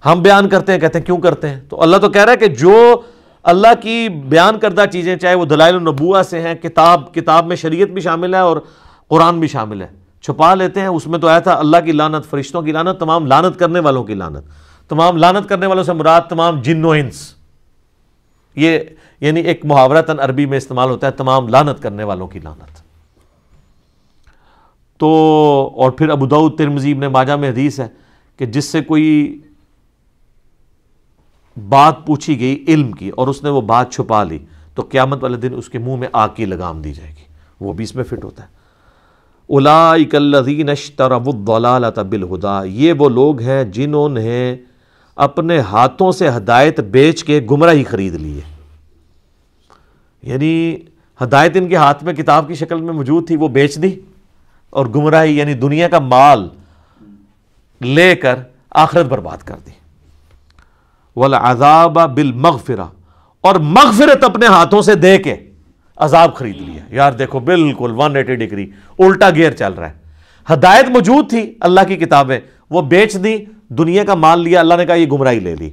[SPEAKER 1] ہم بیان کرتے ہیں، کہتے ہیں کیوں کرتے ہیں؟ تو اللہ تو کہہ رہا ہے کہ جو اللہ کی بیان کردہ چیزیں، چاہے وہ دلائل النبوہ سے ہیں، کتاب میں شریعت بھی شامل ہے اور قرآن بھی شامل ہے، چھپا لیتے ہیں. اس میں تو آیا تھا اللہ کی لعنت، فرشتوں کی لعنت، تمام لعنت کرنے والوں کی لعنت. تمام لعنت کرنے والوں سے مراد تمام جن و انس. یہ یعنی ایک محاورتاً عربی میں استعمال ہوتا ہے، تمام لعنت کرنے والوں کی لعنت. تو اور پھر ابو داؤد، ترمذی، ابن ماجہ میں حدیث ہے کہ جس سے کوئی بات پوچھی گئی علم کی اور اس نے وہ بات چھپا لی تو قیامت والے دن اس کے منہ میں آگ کی لگام دی جائے گی. وہ بھی اس میں فٹ ہوتا ہے. اولئک الذین اشتروا الضلالۃ بالہدی، یہ وہ لوگ ہیں جنہوں نے اپنے ہاتھوں سے ہدایت بیچ کے گمراہی خرید لی ہے. یعنی ہدایت ان کے ہاتھ میں کتاب کی شکل میں موجود تھی، وہ بیچ دی، اور گمراہی یعنی دنیا کا مال لے کر آخرت برباد کر دی. والعذاب بالمغفرہ، اور مغفرت اپنے ہاتھوں سے دے کے عذاب خرید لیا. یار دیکھو بالکل 180 ڈگری الٹا گیئر چل رہا ہے. ہدایت موجود تھی اللہ کی کتابیں، وہ بیچ دی، دنیا کا مال لیا، اللہ نے کہا یہ گمراہی لے لی.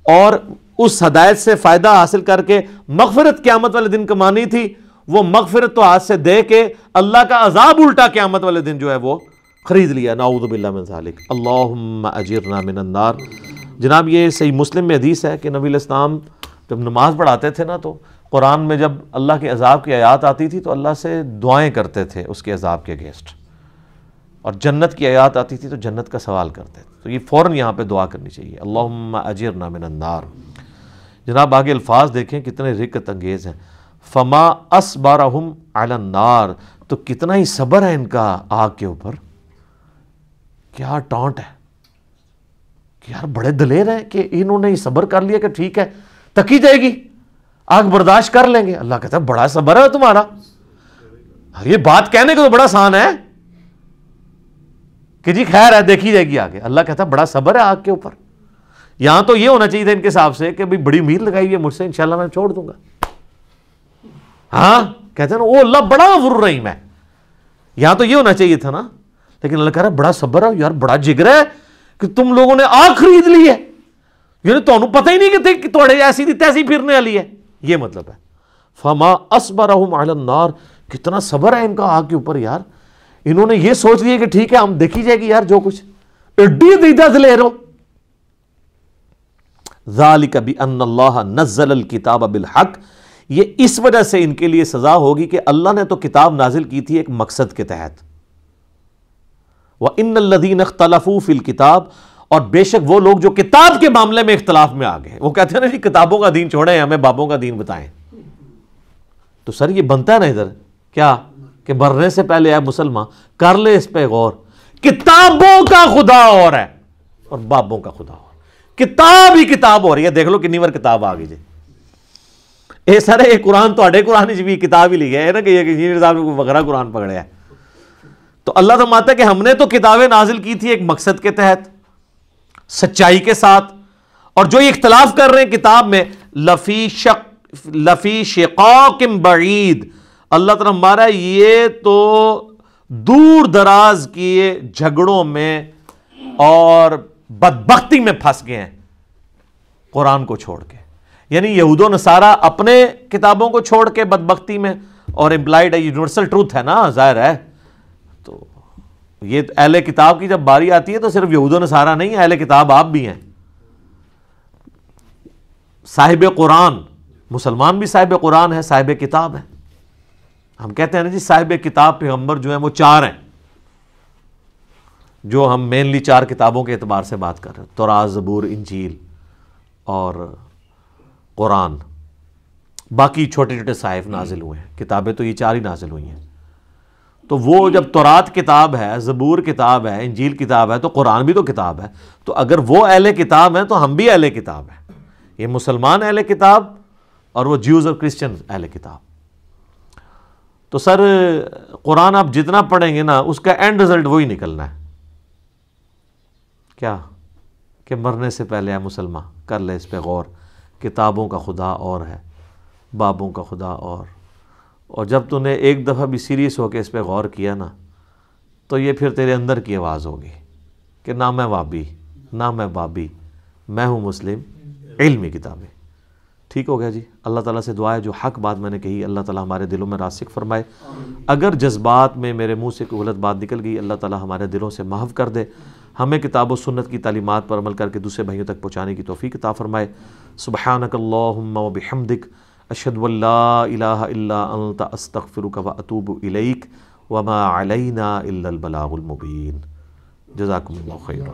[SPEAKER 1] اور اس ہدایت سے فائدہ حاصل کر کے مغفرت قیامت والے دن کمانی تھی، وہ مغفرت تو ہاتھ سے دے کے اللہ کا عذاب الٹا قیامت والے دن جو ہے وہ خرید لیا. نعوذ باللہ من ذالک. اللہم اجرنا من النار. جناب یہ صحیح مسلم میں حدیث ہے کہ نبی علیہ السلام جب نماز پڑھاتے تھے نا، تو قرآن میں جب اللہ کے عذاب کی آیات آتی تھی تو اللہ سے دعائیں کرتے تھے اس کے عذاب کے اگینسٹ، اور جنت کی آیات آتی تھی تو جنت کا سوال کرتے تھے. تو یہ فوراً یہاں پہ دعا کرنی چاہیے، اللہم اجرنا من النار. جناب آگے الفاظ دیکھیں کتنے رقت انگیز ہیں. فما اصبرہم علی النار، تو کتنا ہی صبر ہے ان کا آگ کے اوپر. کیا ٹانٹ ہے کہ یار بڑے دلیر ہیں کہ انہوں نے صبر کر لیا کہ ٹھیک ہے تکی جائے گی، آگ برداشت کر لیں گے. اللہ کہتا ہے بڑا صبر ہے تمہارا. یہ بات کہنے کو تو بڑا آسان ہے کہ جی خیر ہے دیکھی جائے گی آگے. اللہ کہتا ہے بڑا صبر ہے آگ کے اوپر. یہاں تو یہ ہونا چاہیے تھا ان کے حساب سے کہ بھئی بڑی امید لگائی ہے مجھ سے، انشاءاللہ میں چھوڑ دوں گا. ہاں کہتے ہیں نا او اللہ بڑا غفور رحیم ہے. یہاں تو یہ ہونا چاہیے تھا نا، لیکن اللہ کہہ رہا ہے بڑا صبر ہے یار، بڑا جگر ہے کہ تم لوگوں نے آگ خرید لی ہے، یعنی تمہیں پتہ ہی نہیں کہ تھوڑے ایسی تھی تیسی پھرنے والی ہے. یہ مطلب ہے فما اصبرہم علی النار، کتنا صبر ہے ان کا آگ کے اوپر. یار انہوں نے یہ سوچ لیا کہ ٹھیک ہے ہم دیکھی جائے گی یار جو کچھ. ایڈی دیدہ سے لے رہو. ذالک بان اللہ نزل الکتاب بالحق، یہ اس وجہ سے ان کے لیے سزا ہوگی کہ اللہ نے تو کتاب نازل کی تھی ایک مقصد کے تحت. وَإِنَّ الَّذِينَ اخْتَلَفُوا فِي الْكِتَابِ، اور بے شک وہ لوگ جو کتاب کے معاملے میں اختلاف میں آ گئے. وہ کہتے ہیں نا جی کتابوں کا دین چھوڑیں ہمیں بابوں کا دین بتائیں. تو سر یہ بنتا ہے نا ادھر کیا کہ مرنے سے پہلے اے مسلمان کر لے اس پہ غور. کتابوں کا خدا اور ہے اور بابوں کا خدا اور. کتاب ہی کتاب ہو رہی ہے. دیکھ لو کنی بار کتاب آ گئی جی. اے سر یہ قرآن تو اڈے قرآن بھی کتاب ہی لکھا ہے نا کہ یہ انجینئر صاحب نے وغیرہ قرآن پکڑے ہے. تو اللہ تو مانتا ہے کہ ہم نے تو کتابیں نازل کی تھی ایک مقصد کے تحت سچائی کے ساتھ، اور جو یہ اختلاف کر رہے ہیں کتاب میں لفی شقاق بعید، اللہ تعالیٰ ہمارا یہ تو دور دراز کیے جھگڑوں میں اور بدبختی میں پھنس گئے ہیں قرآن کو چھوڑ کے. یعنی یہود و نصارہ اپنے کتابوں کو چھوڑ کے بدبختی میں، اور امپلائڈ ہے یونیورسل ٹروتھ ہے نا ظاہر ہے. تو یہ اہل کتاب کی جب باری آتی ہے تو صرف یہود و نصارہ نہیں، اہل کتاب آپ بھی ہیں. صاحب قرآن مسلمان بھی صاحب قرآن ہے، صاحب کتاب ہے. ہم کہتے ہیں نا جی صاحب کتاب پیغمبر جو ہیں وہ 4 ہیں، جو ہم مینلی 4 کتابوں کے اعتبار سے بات کر رہے ہیں: تورات، زبور، انجیل اور قرآن. باقی چھوٹے چھوٹے صحائف نازل ہوئے ہیں، کتابیں تو یہ 4 ہی نازل ہوئی ہیں. تو وہ جب تورات کتاب ہے، زبور کتاب ہے، انجیل کتاب ہے، تو قرآن بھی تو کتاب ہے. تو اگر وہ اہل کتاب ہیں تو ہم بھی اہل کتاب ہیں. یہ مسلمان اہل کتاب اور وہ جیوز اور کرسچن اہل کتاب. تو سر قرآن آپ جتنا پڑھیں گے نا اس کا اینڈ رزلٹ وہی نکلنا ہے. کیا کہ مرنے سے پہلے ہے مسلمان کر لے اس پہ غور. کتابوں کا خدا اور ہے، بابوں کا خدا اور جب تو نے ایک دفعہ بھی سیریس ہو کے اس پہ غور کیا نا تو یہ پھر تیرے اندر کی آواز ہوگی کہ نہ میں وابی نہ میں بابی، میں ہوں مسلم. علمی کتابیں. ٹھیک ہو گیا جی. اللہ تعالیٰ سے دعا ہے جو حق بات میں نے کہی اللہ تعالیٰ ہمارے دلوں میں راسخ فرمائے. اگر جذبات میں میرے منہ سے کوئی غلط بات نکل گئی اللہ تعالیٰ ہمارے دلوں سے محو کر دے. ہمیں کتاب و سنت کی تعلیمات پر عمل کر کے دوسرے بھائیوں تک پہنچانے کی توفیق عطا فرمائے. سبحانک اللہم و بحمدک اشہد ان لا الہ الا انت استغفرک و اتوب الیک وما علینا الا البلاغ المبین. جزاکم اللہ خیرا.